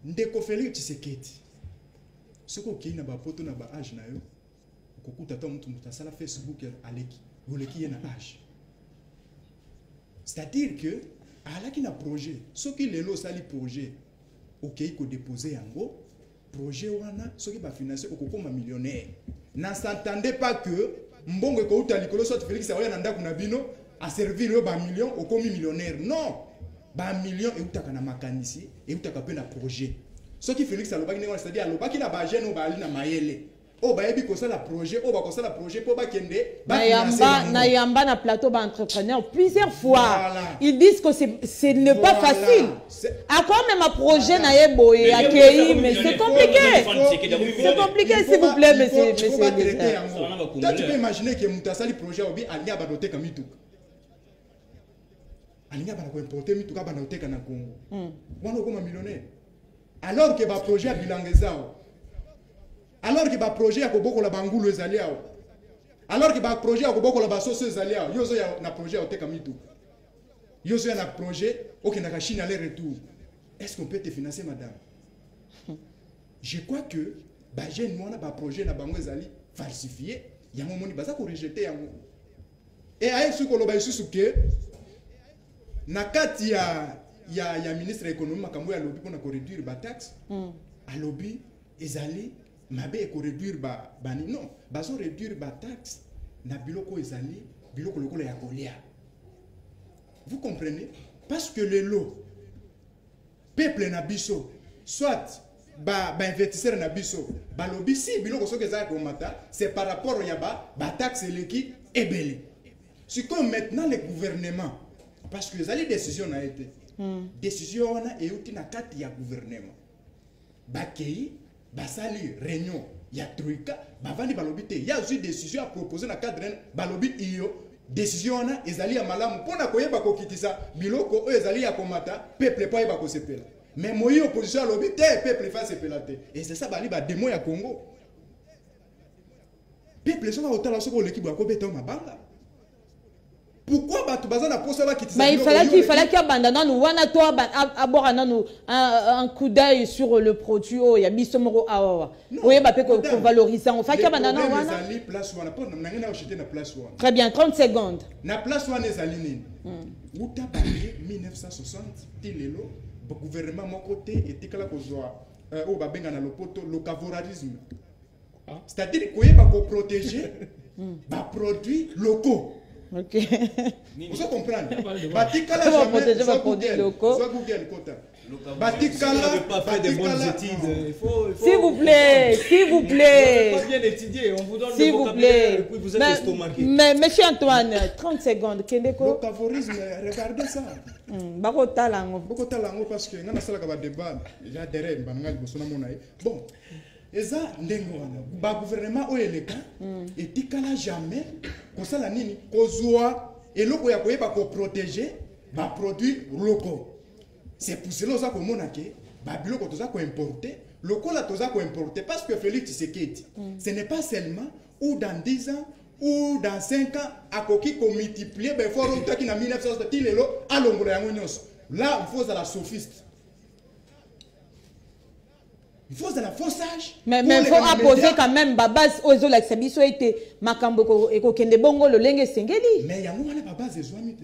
Ndeko Félix Tshisekedi, ce qui est na ba poto na ba âge na yo, kokuta to mutu mutasala Facebook aleki, boleki na âge. C'est-à-dire que ala ki na projet, ceux qui lelo sali projet, OK ko déposer yango projet wana soki ba financer okokoma millionnaire. Na s'entendait pas que mbongo ko uta likolo soit Félix Aoya nanda kuna bino a servir yo ba million okomi millionnaire. Non. Ba million e utaka na makanisi e utaka pe na projet. Soki Félix alobaki ndengo c'est-à-dire alobaki na ba jeune ba ali na mayele. oh bah ebi kosa la projet, oh bah kosa la projet pour bah kende, na yamba na plateau ba entrepreneur plusieurs fois. Voilà. Ils disent que ce n'est pas Voilà. facile. À quoi même un projet na yebo et accueilli, mais c'est compliqué. C'est compliqué, s'il vous plaît, monsieur. Toi, tu peux imaginer que Moutasali projet obi alia badote kamitu. Alia ba ko importer mitu ka badote kana Congo. Wana ko millionnaire. Alors que ba projet bilangezao. Alors que ba projet ya koboko la bangulu ezaliao. Alors que ba projet ya koboko la basoso ezaliao. Yozo ya na projet ya oteka mitu. Yozo ya na projet okenda Chine aller retour. Est-ce qu'on peut te financer madame? Je crois que ba jeune mwana ba projet na bango ezali falsifié. Yango moni baza ko rejeter yango. Et aye suko loba isusu ke na kati ya ministre économie makambo ya lobby pona ko réduire ba taxe. A lobby ezali mabe ko réduire ba bani non bazo réduire ba taxe na biloko ezali biloko lokola ya kolia. Vous comprenez? Parce que le lot peuple na biso soit ba investisseur na biso ba lobby si biloko soki ezali ko mata c'est par rapport ya ba taxe eleki ebele. C'est comme maintenant le gouvernement parce que ezali décision na été décision wana euti na kati ya gouvernement bakei basali réunion ya troika bavandi balobi te ya aussi décision à proposer na cadre balobi iyo décision na ezali ya malamu pona koyeba kokitisa biloko o ezali ya komata peuple pa yeba kosepela mais moyi opposition alobi te peuple fa sepela te et c'est ça bali ba démo ya Congo peuple soka otala soko l'équipe ya kobeta mabanga. Pourquoi bah tu bazana pour ça qui mais il fallait qu'il abandonne nous wana toi abord nous un coup d'œil sur le produit oh il y a bisomoro awa oui bah peut valoriser on fait qu'il abandonne wana place wana pour n'angena acheter na place wana très bien 30 secondes na place wana ezali nini uta parler 1960 tilelo gouvernement mon côté etikala kozwa o babenga na lopoto locavorarisme c'est-à-dire koyeba ko protéger ba produits locaux. Ok. Vous comprenez? Batikala jamais va produire locaux. Soit Google quota. Batikala pas fait des bonnes études. S'il vous plaît, s'il vous plaît. Pas bien étudié, on vous donne s'il le vous plaît. Et puis vous êtes estomaqué. Mais monsieur Antoine, 30 secondes. Kendeko. Le favorisme, regardez ça. Bako talango. Bako talango parce que ngana sala ka débat. Déjà derrière bananga liboso na mona. Bon. Eza ndengo wana ba gouvernement oyeleka etikala jamais kosala nini kozwa eloko ya koyeba ko protéger ba produits locaux. C'est pour cela oza komona ke ba biloko toza ko importer lokola toza ko importer parce que Félix Tshisekedi ce n'est pas seulement ou dans 10 ans ou dans 5 ans akoki ko multiplier ben fort utaki na 1960 tilelo alongola yango nyonso. Là il faut à la sophiste. Il faut de la faussage. Mais il faut apposer quand même la base aux autres l'exhibition était makambo et kende bongo le lenge sengeli. Mais il y a une base de zoamite.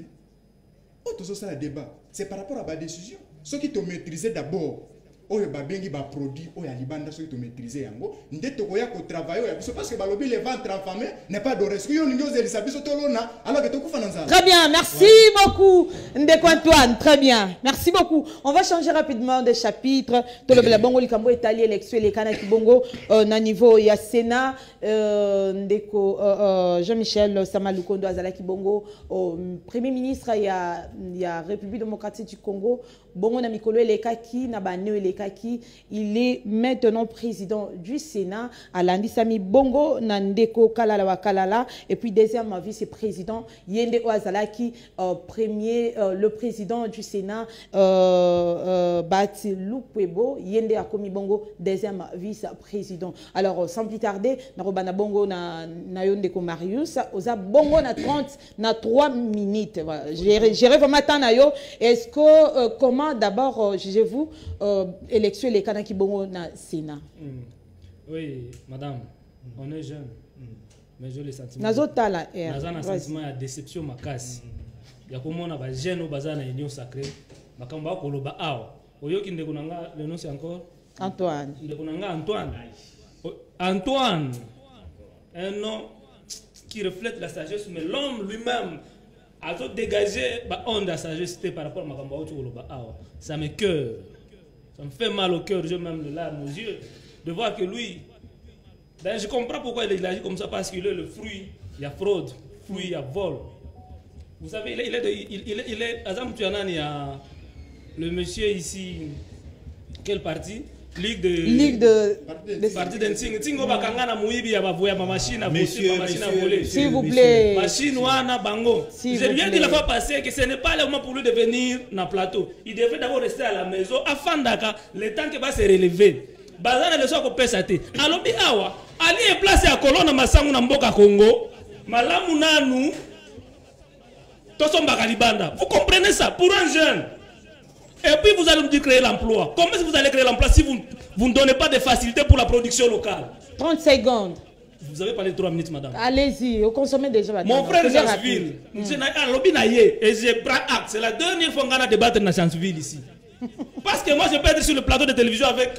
Oh tout ça le débat. C'est par rapport à la décision. Ceux qui t'ont maîtrisé d'abord. Oh ba bengi ba produit oh ya libanda ceux qui t'ont maîtrisé yango. Ndete koya ko travailler parce que balobi les ventres enfamés n'est pas de risque. Yo ningo zelisabiso tolona alors que tokufa nanza. Très bien, merci beaucoup Ndeko Antoine, très bien. Merci beaucoup. On va changer rapidement de chapitre. Tout le bongo likambo itali élection les kana kibongo na niveau ya Sénat Ndeko Jean-Michel Samalukondo azala kibongo premier ministre ya République démocratique du Congo bongo na mikolo elekaki na ba Kaki, il est maintenant président du Sénat à Landisami Bongo Nandeko Kalala Wakalala et puis deuxième vice-président Yende Oazalaki le président du Sénat Bati Lupwebo Yende Akomi Bongo deuxième vice-président. Alors sans plus tarder Narobana Bongo na Yondeko Marius Oza Bongo na 3 minutes. Voilà. J'irai vraiment nayo. Est-ce que comment d'abord jugez-vous élection les Kanaki Bongo na Sénat. Oui, madame, on est jeune, mais je le sentiment. Nazota la un sentiment de déception makasi. Ya komona ba jeune au bazar na union sacrée, bakamba ko loba awa. Oyoki ndeko nanga le nom c'est encore Antoine. Ndeko nanga Antoine. Antoine. Un nom qui reflète la sagesse mais l'homme lui-même a dégagé ba onde la sagesse par rapport à makamba ko loba awa. Ça me cœur. Ça me fait mal au cœur, j'ai même les larmes aux yeux, de voir que lui, Ben, je comprends pourquoi il agit comme ça, parce qu'il est le fruit, il y a fraude, fruit, il y a vol. Vous savez, il est Azam Tuanan, il y a le monsieur ici, quel parti? Ligue de parti d'Ensing. Tingo bakangana muibi ya bavoya ma machine à voler. S'il vous plaît. Machine wana bango. Je viens de la fois passée que ce n'est pas le moment pour lui de venir na plateau. Il devrait d'abord rester à la maison afin d'aka le temps qu'il va se relever. Bazana le soko pesa te. Alobi awa ali est placé à colonne masangu na mboka Congo. Malamu nanu tosomba kalibanda. Vous comprenez ça pour un jeune? Et puis vous allez me dire créer l'emploi. Comment est-ce que vous allez créer l'emploi si vous ne donnez pas de facilité pour la production locale? 30 secondes. Vous avez parlé de 3 minutes, madame. Allez-y, vous consommez déjà. Mon frère Chanceville, et je prends acte. C'est la dernière fois qu'on a débattu dans Chanceville ici. Parce que moi je peux être sur le plateau de télévision avec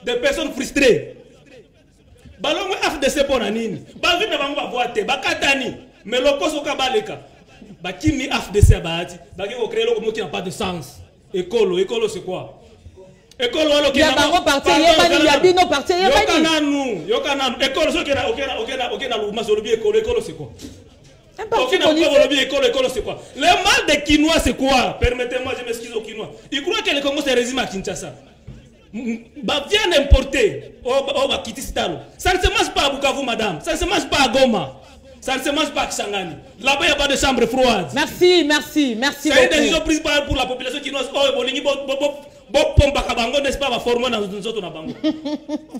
des personnes frustrées. Balongo FDC pour Nanine. Bavi ne va pas voir te. Bakatani. Mais le coso kabaleka. Bakimi FDC abati. Baki au créer le mot qui n'a pas de sens. Écolo c'est quoi? Écolo il y a un parti, il y a un parti, il y a un écolo c'est quoi? Un parti politique. Écolo c'est quoi? Le mal des Quinois c'est quoi? Permettez-moi, je m'excuse aux Quinois. Ils croient que le Congo c'est résime à Kinshasa. Bah viens importer au Bakitistalo. Ça ne se mange pas à Bukavu, madame. Ça ne se mange pas à Goma. Ça ne se mange pas à Kisangani. Là-bas, il n'y a pas de chambre froide. Merci. C'est une décision prise pour la population qui nous n'est-ce pas, va former dans nous autres.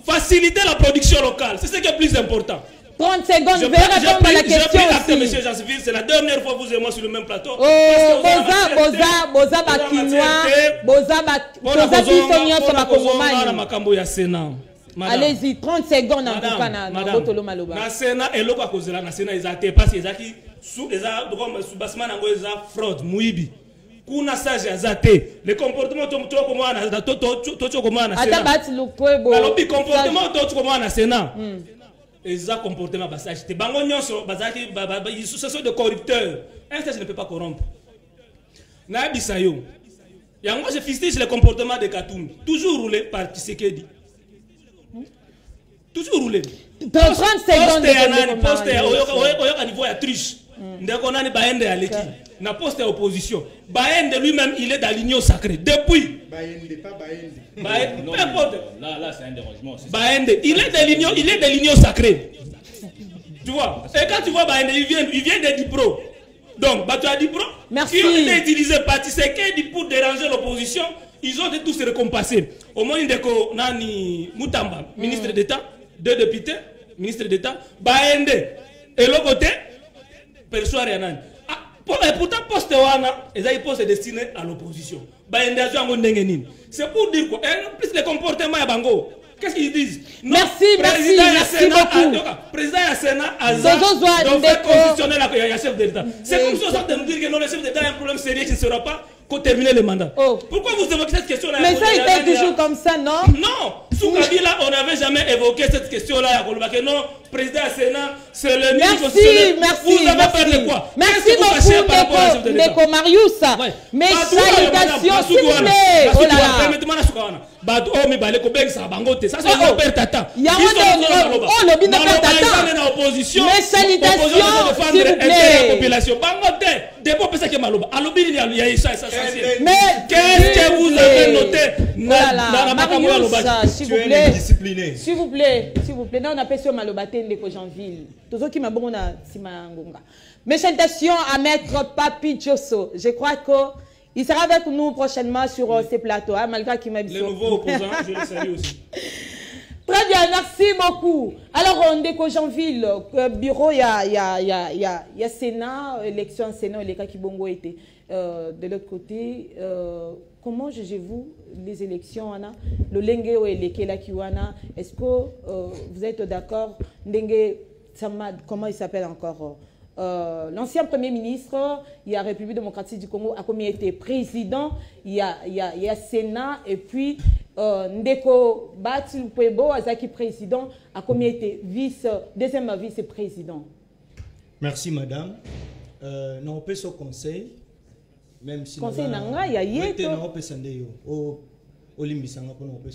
Faciliter la production locale, c'est ce qui est plus important. 30 secondes, je vais répondre à la question aussi. Monsieur Chanceville, c'est la dernière fois que vous et moi sur le même plateau. Allez-y, 30 secondes en tout cas. Madame, na Sénat et l'autre à cause de la Sénat, ils ont été passés, ils ont qui sous basement ils ont fraude, mouibi. Kuna sage azate, le comportement to comme to comme na Sénat. Alors le comportement to comme na Sénat. Ils ont comportement basage. Te bango nyonso bazaki ils sont de corrupteurs. Un sage ne peut pas corrompre. Na bisayo. Yango je fustige le comportement de Katumbi, toujours roulé par Tshisekedi. Toujours roulé. 30 secondes. Poste au niveau de triche. Ndeko nani Baende aleki. Na poste opposition. Baende lui-même, il est dans l'union sacrée. Depuis. Baende, pas Baende. Baende, peu importe. Là, c'est un dérangement. Baende, il est de l'union sacrée. Tu vois. Et quand tu vois Baende, il vient de Dipro. Donc, tu as Dipro. Merci. Qui ont été utilisés par Tshisekedi pour déranger l'opposition. Ils ont tous se récompensés. Au moins, Ndeko nani Mutamba, ministre d'État. 2 députés, ministre d'État, Baende, et l'autre côté, perçoit rien. Pourtant, poste wana, ils posent destiné à l'opposition. Baende c'est pour dire quoi? En plus, le comportement est bango. Qu'est-ce qu'ils disent? Merci beaucoup. Président du Sénat a fait constitutionnel à chef d'État. C'est comme ça de nous dire que non, le chef d'État a un problème sérieux qui ne sera pas terminer le mandat. Pourquoi vous évoquez cette question-là? Mais ça était toujours comme ça, non? Non. Sous Kabila, on n'avait jamais évoqué cette question-là. Non, président du Sénat, c'est le ministre constitutionnel. Vous avez peur de quoi? Merci beaucoup, Ndeko Marius. Mes salutations, s'il vous plaît. Oh là là. Permettez-moi de ça, c'est un père tata. Il y a un opposition. Mes salutations, s'il vous plaît. Population. Mais qu'est-ce que vous avez noté? S'il vous plaît. Non, on appelle ça Malobate Ndeko Janville. Tous ceux qui m'ont mes salutations à Maître Papi Djosso. Je crois qu'il sera avec nous prochainement sur ces plateaux, malgré qu'il m'a dit. Les nouveaux opposants, je les salue aussi. Très bien, merci beaucoup. Alors, Ndeko Janville, bureau, il y a Sénat, élection Sénat, les cas qui bongo été. De l'autre côté, comment jugez-vous les élections, Anna? Le Lengue ou le Kiwana, est-ce que vous êtes d'accord? Ndenge Samad, comment il s'appelle encore? L'ancien Premier ministre, il y a République démocratique du Congo, a commis été président, il y a Sénat, et puis Ndeko Batil Pwebo, Azaki président, a commis été deuxième vice-président. Merci madame. Non, on peut ce conseil, même si conseil nanga, il y a on peut ce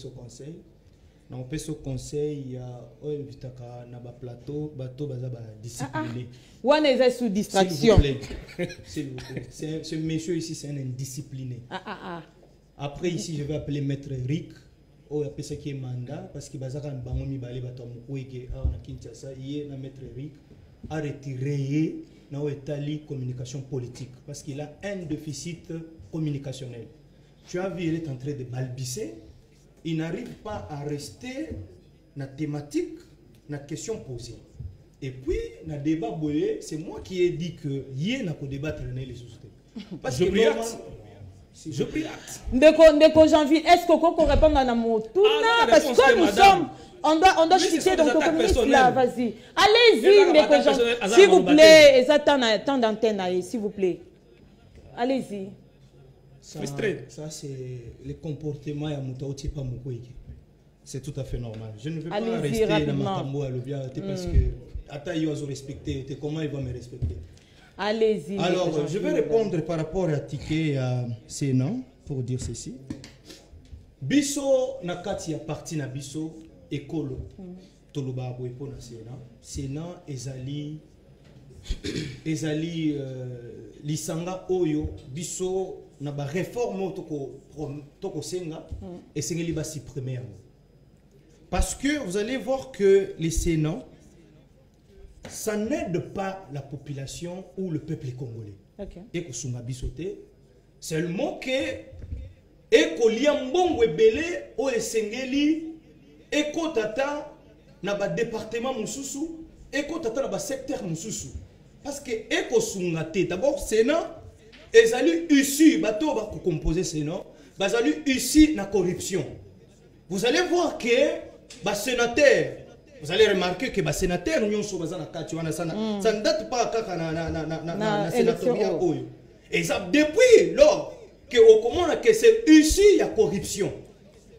conseil. na opesa conseil ya oyo vitaka na ba plateau bato baza ba discipliné. Wana eza sous distraction. S'il vous plaît. Ce monsieur ici c'est un indiscipliné. Après ici je vais appeler maître Rick oyo apesa qui est mandat parce que bazaka bango mibale bato amukweke awa na Kinshasa yé na maître Rick a retiré na etali communication politique parce qu'il a un déficit communicationnel. Tu as vu, il est en train de balbutier. Il n'arrive pas à rester na thématique, na question posée. Et puis, na débat boyé, c'est moi qui ai dit que hier n'a pas débattre les sociétés. Parce que je prie acte. Ndeko Janvier, est-ce qu'on répond à mon tour parce que nous sommes, on doit chuter dans ton ministre là, vas-y. Allez-y, Ndeko Janvier, s'il vous plaît, tant d'antenne, s'il vous plaît. Allez-y. Ça, c'est le comportement ya Moutaouti pas Moukouiki. C'est tout à fait normal. Je ne veux pas rester dans ma tambo à l'obia parce que Ata il va se respecter. Comment il va me respecter? Allez-y. Alors, je vais répondre par rapport à Tiké à Sénat pour dire ceci. Biso nakati ya parti na biso ekolo. Toloba boepo na Sénat. Sénat ezali lisanga oyo biso na ba réforme toko senga et sengeli ba supprimer. Parce que vous allez voir que les Sénats ça n'aide pas la population ou le peuple congolais. Et que sunga bisoté seulement que et ko liambongo ebele o esengeli et ko tata na ba département mususu et ko tata na ba secteur mususu parce que et ko sunga té d'abord Sénat ezali issu bato ba ko composer Sénat bazali issu na corruption. Vous allez voir que ba sénateur vous allez remarquer que les sénateurs sont ça ne date pas na sénatorial. Et ça depuis lors que au comment que c'est ici il y a corruption.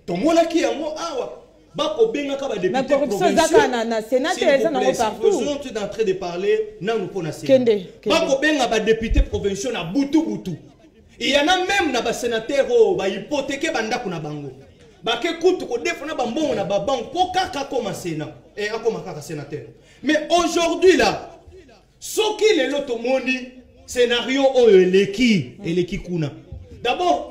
Tout le monde qui a moi ba ko benga ka ba député provincial na sénateur ça na partout. Nous sommes en train de parler na nous pona sénateur. Ba ko benga ba député provincial na butu. Il y en a même na ba sénateur ba hypothéquer banda kuna bango. Ba ke kutu ko defona ba mbongo na ba banque po kaka comme sénat. Et à comme un sénateur. Mais aujourd'hui là, ce qui est l'autre scénario et l'équipe kuna. D'abord,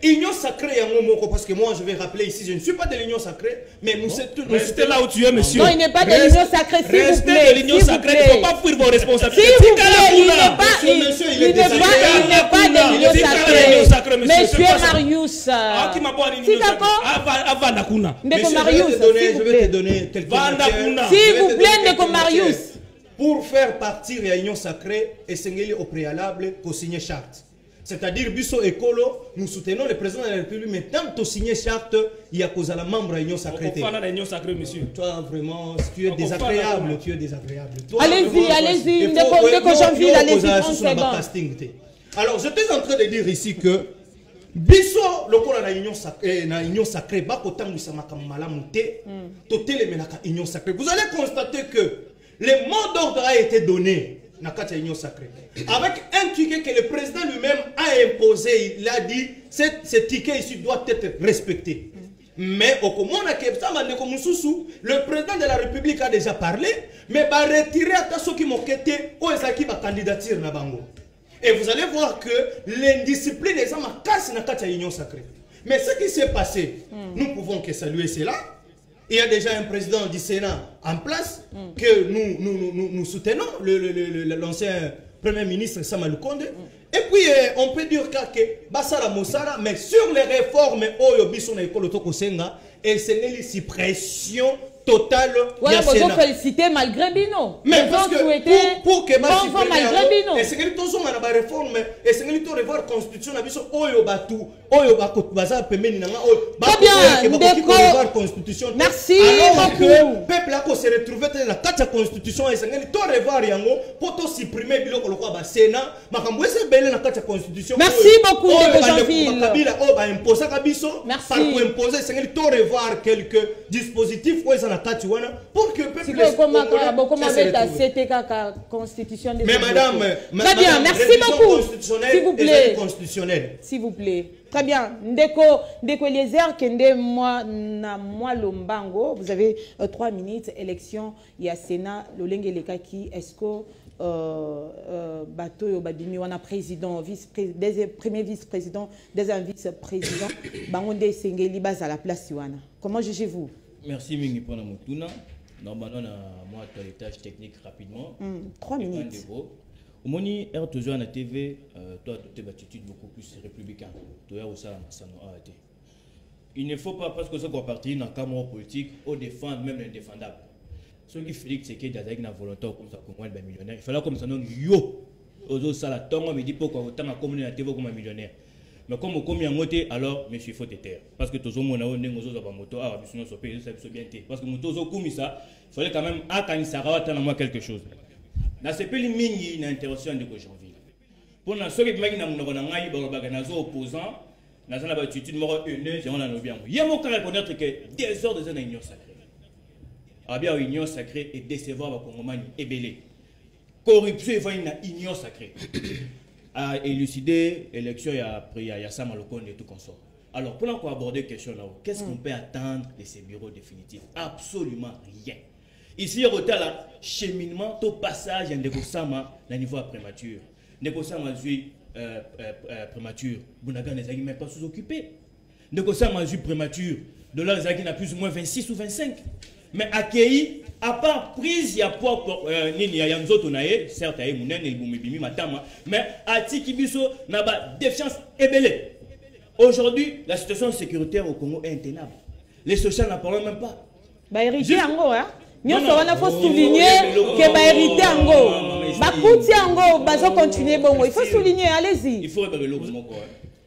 l'union sacrée parce que moi je vais rappeler ici, je ne suis pas de l'union sacrée, mais nous sommes tous. Restez là où tu es, monsieur. Non, il n'est pas de l'union sacrée, s'il vous plaît. Restez de l'union sacrée, il ne faut pas fuir vos responsabilités. S'il vous plaît, il n'est pas de l'union sacrée. Monsieur Marius. Ah, qui m'a pas l'union sacrée. Avant Kuna. Je vais te donner quelques informations. S'il vous plaît, Ndeko Marius. Pour faire partir de l'union sacrée, et au préalable pour signer charte. C'est-à-dire, Bisso Ekolo, nous soutenons le président de la République, mais tant que tu signes charte, il y a cause à la membre de l'union sacrée. L'union sacrée, monsieur. Toi, vraiment, tu es désagréable. Tu es désagréable. Allez-y, Ndeko Janvier, allez-y, 30 secondes. Alors, j'étais en train de dire ici que Bisso, le corps de l'union sacrée, l'union sacrée. Vous allez constater que le mot d'ordre a été donné. Avec un ticket que le président lui-même a imposé, il a dit ce ticket ici doit être respecté. Mais au le président de la République a déjà parlé, mais va retirer à ceux qui m'ont quitté aux équipes à candidature na bango. Et vous allez voir que l'indiscipline des hommes casse na l'union sacrée. Mais ce qui s'est passé, nous pouvons que saluer cela. Il y a déjà un président du Sénat en place que nous soutenons, l'ancien Premier ministre Sama Lukonde. Et puis, on peut dire que Basara Moussara, mais sur les réformes, et c'est une suppression totale. Oui, vous pouvez féliciter malgré Bino. Mais parce que pour que malgré Bino. Et c'est que nous avons une réforme, et c'est que nous avons une constitution, Oyo Batu, Oyo Bazar Pemeni Nanga, merci alors que le peuple a se retrouvé dans la 4 constitution, et c'est que nous avons revoir Yango pour supprimer Biloko le Sénat, Makambo c'est belle dans la 4 constitution. Merci beaucoup, Ndeko Janvier. Merci. Par imposer, c'est que nous revoir quelques dispositifs pour que le peuple constitution. Mais madame, très bien, merci beaucoup. S'il vous plaît. S'il vous plaît. Très bien. Ndeko Eliezer, Kende moi Lombango. Vous avez 3 minutes. Élection, il y a Sénat, Lolenge Lekaki. Est-ce que Bato Babimi, on a président, premier vice-président, deuxième vice-président, Bangonde Sengeli base à la place Yuana. Comment jugez-vous? Merci Mingi pour la Moutuna. Normalement, moi, les tâches techniques rapidement. 3 minutes. Au moni toujours à la TV, toi tu as une attitude beaucoup plus républicaine. Il ne faut pas parce que ça va partir dans le cadre politique au défendre même l'indéfendable. Ce qui fait c'est qu'il y a des volontaires comme ça comme un millionnaire. Il fallait comme ça non yo. Aux ça la tombe me dit pourquoi autant à communiquer la TV comme un millionnaire. Mais comme au combien moté alors monsieur il faut te taire parce que tous on a on est moto ah biso so paye ça bien parce que moto zo comme ça il fallait quand même à quand il s'arrête attendre moi quelque chose. Na sepeli mingi na intervention de janvier pour na soki maki na munoko na ngai ba nazo opposant na zana ba attitude moko une on a no bien il y a mon cas reconnaître que des heures de union sacrée a bien union sacrée et décevoir ba congomani ebelé corruption et une union sacrée à élucider l'élection il y a ça Malokonde et tout consort. Alors pour encore aborder question là qu'est-ce qu'on peut attendre de ces bureaux définitifs? Absolument rien. Ici, il y a un cheminement, tout passage de Ndekosama à niveau prématuré. Ndekosama prématuré, Bounaga n'est même pas sous-occupé. Ndekosama prématuré, de là, il y a plus ou moins 26 ou 25. Mais accueilli, à part prise, il y a pas il y a un autre certes, il y a un matama, mais à Tikibiso, il y a défiance ébélée. Aujourd'hui, la situation sécuritaire au Congo est intenable. Les sociaux n'en parlent même pas. Bah, hérité Ango, hein? Il faut souligner que va hériter Ango. Bakouti Ango, bazo continuer bon. Il faut souligner, allez-y. Il faut regarder l'autre mot quoi.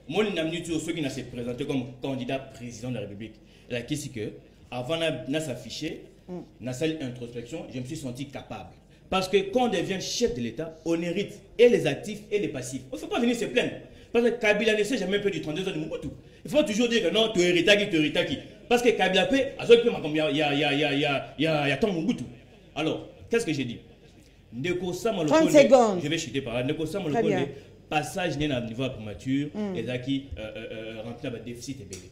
Moi, ceux qui s'est présenté comme candidat président de la République. La question c'est que avant de s'afficher, dans cette introspection, je me suis senti capable. Parce que quand on devient chef de l'État, on hérite et les actifs et les passifs. Il ne faut pas venir se plaindre. Parce que Kabila ne sait jamais peu du 32 ans de Mobutu. Il faut toujours dire que non, tu hérites qui. Parce que Kabila peut, il y a tant Mobutu. Alors, qu'est-ce que j'ai dit? 30 secondes. Je vais chuter par là. Ndeko Malokonde, passage n'est à niveau prématuré, et qui remplit un déficit et belé.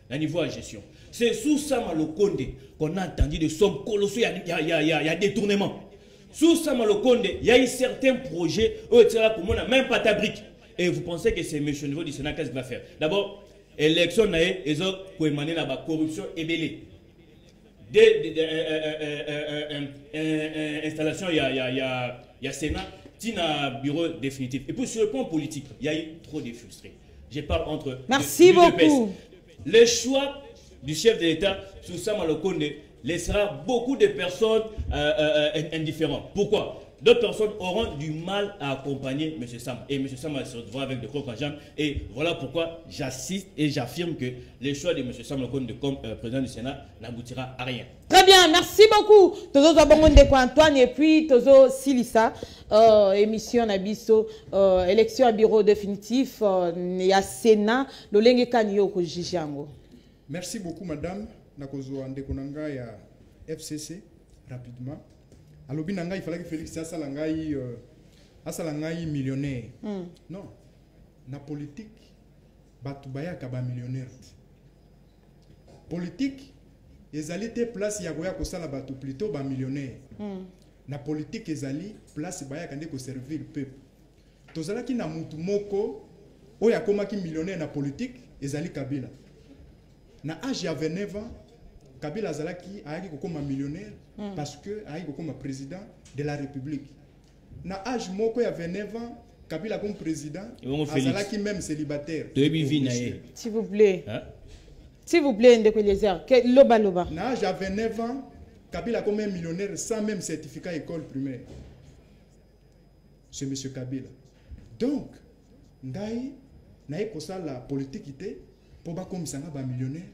À niveau de gestion. C'est sous ça Malokonde qu'on a entendu des sommes colossaux, il y a détournement. Sous ça Malokonde, il y a eu certains projets, même pas ta brique. Et vous pensez que c'est M. Niveau du Sénat, qu'est-ce qu'il va faire? D'abord, élection, ils ont émané la corruption et belé. Installation, il y a Sénat, il y a un bureau définitif. Et puis sur le plan politique, il y a eu trop de frustrés. Je parle entre... Merci beaucoup. Le choix du chef de l'État, Sousa Malokonde, laissera beaucoup de personnes indifférentes. Pourquoi? D'autres personnes auront du mal à accompagner M. Sam. Et M. Sam se retrouvera avec de crocs en jambes. Et voilà pourquoi j'assiste et j'affirme que le choix de M. Sam Malokonde comme président du Sénat n'aboutira à rien. Très bien, merci beaucoup. Tozo Zabongonde Antoine et puis Tozo Silissa. Émission Nabiso, élection à bureau définitif, il y a Sénat, le Lenge Kanyo Kojijango. Merci beaucoup, madame. Nakozo Andekonanga ya FCC, rapidement. Alors, il fallait que Félix Assalangaï millionnaire. Non. Na politique, Batubaya Kaba millionnaire. Politique, ezali te place yagoya kosala batu plutôt ba millionnaire. Na politique ezali place baya kande ko servir le peuple. Tozala ki na mutu moko oya koma ki millionnaire na politique ezali Kabila. Na âge ya 29 ans, Kabila azalaki ayaki kokoma millionnaire parce que ayaki kokoma président de la République. Na âge moko ya 29 ans, Kabila comme président azalaki même célibataire. S'il vous plaît. Hein? S'il vous plaît, Ndeko Eliezer, loba loba. Na âge à 29 ans, Kabila comme un millionnaire sans même certificat école primaire. C'est M. Kabila. Donc, Ndaï, naïe pour ça la politique était pour pas comme ça ba millionnaire,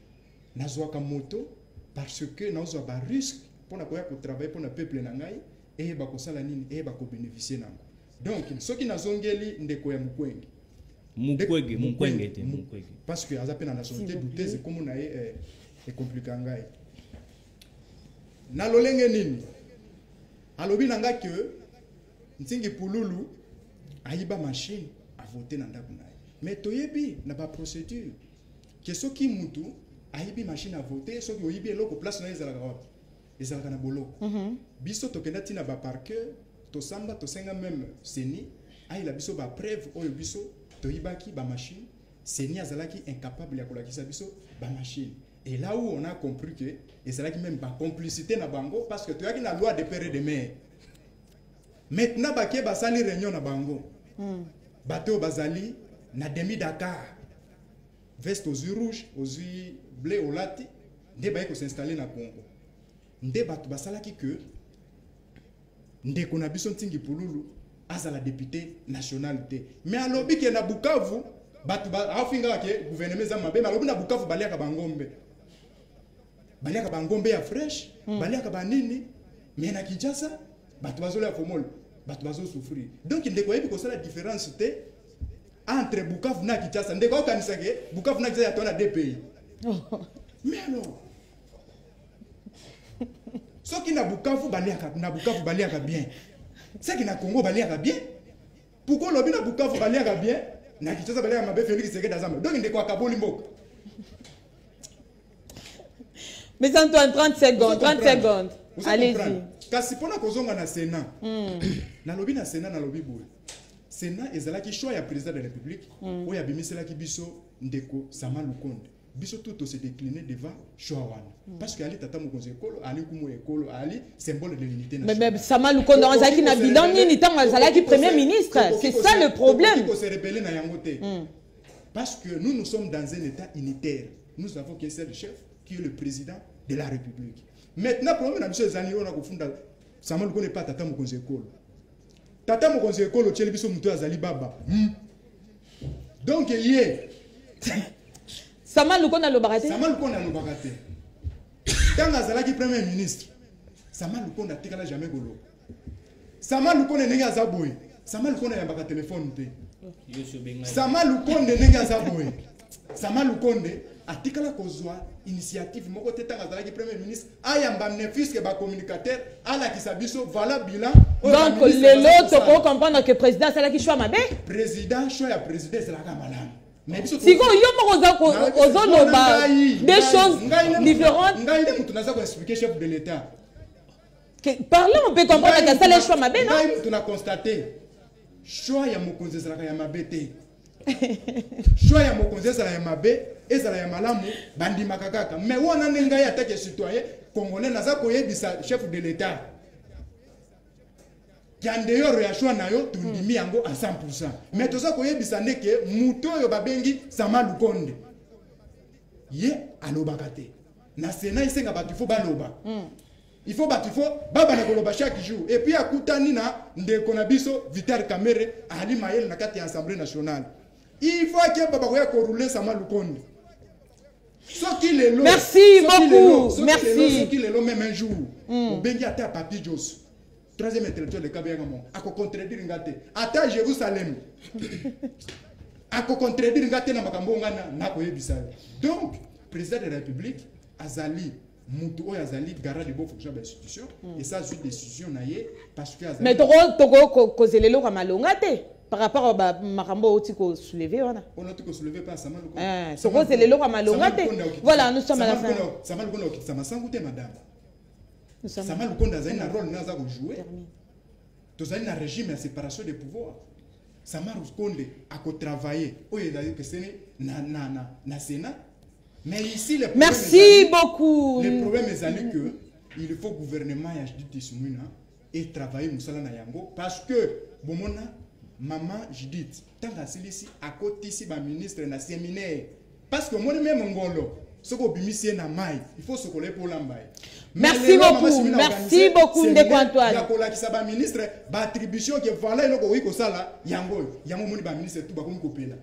nazwa moto parce que nazwa ba risque pour na koya ko travailler pour na peuple nangai et ba ko sala nini et ba ko bénéficier nango. Donc, ceux qui nazongeli ndeko ya mukwenge. Mukwenge. Parce que aza pe na nationalité douteuse comme na est compliqué ngai. Na lolenge nini? Alobi nanga que Ntingi Pululu ayiba machine à voter na ndako naye. Mais toyebi n'a pas procédure. Que ce qui mutu ayibi machine à voter, ce qui oyibi eloko place na ezala gawa. Ezala na bolo. Biso tokenda tina ba par cœur, to samba to senga même seni, ay la biso ba preuve oyo biso toyibaki ba machine, seni azalaki incapable ya kolakisa biso ba machine. Et là où on a compris que ezalaki même ba complicité na bango parce que toyaki na loi de père et de mère. Maintenant baké basali réunion na bango. Bateau bazali na demi Dakar. Veste aux yeux rouges, aux yeux bleus au lati, nde baye ko s'installer na Congo. Nde batu basalaki que nde kona biso ntingi pululu azala député nationalité. Mais alobi ke na Bukavu batu ba afinga ke gouvernement za mabe alobi na Bukavu baliaka bangombe. Baliaka bangombe ya fresh, baliaka banini, mais na Kinshasa batu bazola ya fomol, batu bazo souffrir. Donc ndeko yebi ko sala différence te entre Bukavu na Kinshasa. Ndeko okanisa ke Bukavu na Kinshasa ya tona deux pays. Mais alors ce qui na Bukavu baliaka bien. Ce qui na Congo baliaka bien. Pourquoi lobi na Bukavu baliaka bien? Na Kinshasa baliaka mabe Félix Tshisekedi azamba. Donc ndeko akaboli mboka. Mais Antoine, 30 secondes, 30 secondes. Allez-y. Kasi pona kozonga na Sénat. Na lobi na Sénat na lobi boy. Sénat ezalaki choix ya président de la République. Oya bimiselaki biso ndeko Sama Lukonde. Biso tout se décliner devant choix wana. Parce que ali tata mokonzi ekolo, ali kumu ekolo, ali symbole de l'unité nationale. Mais Sama Lukonde azalaki na bilan nini tant azalaki premier ministre. C'est ça le problème. Ko se rebeller na yango te. Parce que nous sommes dans un état unitaire. Nous avons qu'un seul chef qui est le président de la République. Maintenant, pour nous, monsieur Zani, on a confondé. Sama Lukonde n'est pas tata mokonzi ekolo. Tata mokonzi ekolo tcheli biso muto azali baba. Donc yé Sama Lukonde a l'obarate. Sama Lukonde a l'obarate. Quand azalaki premier ministre, Sama Lukonde a tikala jamais golo. Sama Lukonde nenga azaboy. Sama Lukonde ya baka téléphone te. Sama Lukonde nenga azaboy. Sama Lukonde a tikala kozwa initiative moko te tanga azalaki premier ministre ayamba bénéfice que ba communicateur ala kisabiso voilà bilan. Donc les autres pour comprendre que président c'est là qui choix mabe. Président choix ya président c'est la kamala. Si vous des choses différentes. Expliquer chef de l'État. Parlons, on peut comprendre que ça les choix ma belle. On a constaté. Choix ya mokonzi zala ya mabete. Choix ya mokonzi zala ya mabe, ezala ya malamu bandi makakaka. Mais on a nenga ya attaque citoyen congolais naza koyebisa chef de l'État. Kandeyo réaction na yo tundimi yango à 100%. Mais toza koyebisa ndeke muto yo babengi Sama Lukonde. Ye alobakate. Na Sénat isenga batu fo baloba. Il faut batu fo baba na koloba chaque jour. Et puis akutani na ndeko na biso Vital Kamerhe ali mayel na kati ya Assemblée nationale. Il faut que baba koya ko rouler Sama Lukonde. Merci beaucoup. Merci. Ce qui le même un jour. Obengi ata papi Jos. Troisième intellectuel de Kabeyagamo, à contredire Ngate, à Jérusalem, à contredire Ngate na makambo ngana na koyebisa. Donc, président de la République, Azali, Moutou Azali, garant de bonne fonction de l'institution, et ça, c'est une décision naïe, parce que Azali. Mais Togo Kozelelo Kamalongate, par rapport à Makambo Otiko soulevé, on a tout soulevé par Sama Lukonde. Togo Kozelelo Kamalongate. Voilà, nous sommes à la fin. Sama Lukonde, ça m'a sans goûter, madame. Sama Lukonde a un rôle dans jouer. Tous un régime de séparation des pouvoirs. Sama Lukonde a travaillé. Que c'est na Sénat. Mais ici le problème. Merci beaucoup. Le problème est que il faut gouvernement et travailler Moussala na yango parce que bomona maman Judith tant que ici à côté ici ba ministre na séminaire parce que moi même ngolo soko bimisie na mai il faut se coller pour l'ambaye. Merci beaucoup, Ndeko Antoine. Ya kola kisaba ministre ba attribution que voilà iloko wiko sala yango moni ba ministre tout ba komi kopela.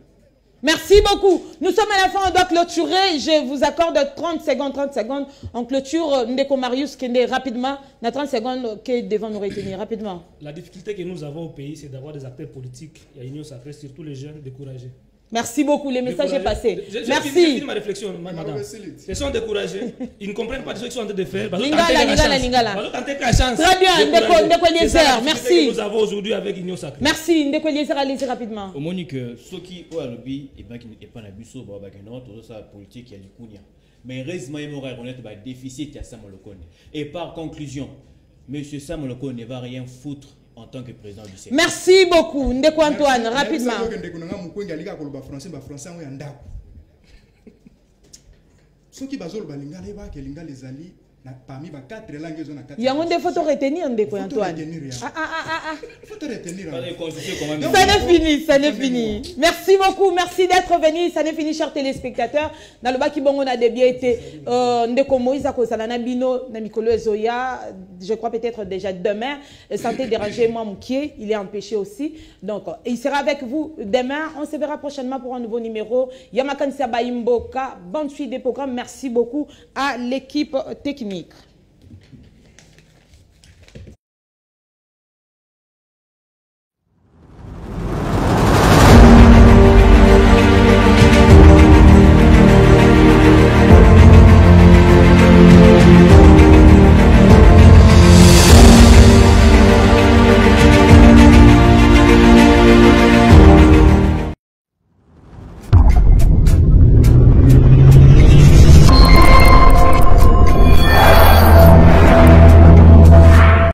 Merci beaucoup. Nous sommes à la fin, on doit clôturer. Je vous accorde 30 secondes. On clôture Ndeko Marius Kende rapidement. Na 30 secondes qui devant nous retenir rapidement. La difficulté que nous avons au pays, c'est d'avoir des acteurs politiques et à l'Union sacrée, surtout les jeunes, découragés. Merci beaucoup, le message est passé. J'ai Merci. fini ma réflexion, madame. Ils sont découragés. Ils ne comprennent pas ce qu'ils sont en train de faire. Lingala. Très bien, Ndeko Eliezer, merci. Nous avons aujourd'hui avec Union Sacrée. Merci, Ndeko Eliezer, allez-y rapidement. Au Monique, ceux qui ont un lobby, et bien qui n'est pas un abuso, tout ça politique, il y a du cugna. Mais heureusement, il y aura un déficit à Samuel Okone. Et par conclusion, M. Samuel Okone ne va rien foutre en tant que président du Sénat. Merci beaucoup, Ndeko Antoine, rapidement. Ceux qui basent le balinga les alliés parmi les 4 langues il y a des photos retenir Ndeko Antoine. Ça n'est fini, ça n'est fini. Merci beaucoup, merci d'être venu. Ça n'est fini, chers téléspectateurs. Dans le bas qui bon on a des bien été Ndeko Moïse Akosalana Bino Namikolo Ezoya. Je crois peut-être déjà demain. Santé déranger moi Moukié, il est empêché aussi. Donc il sera avec vous demain. On se verra prochainement pour un nouveau numéro. Yamakan Sabaimboka, bonne suite des programmes. Merci beaucoup à l'équipe technique.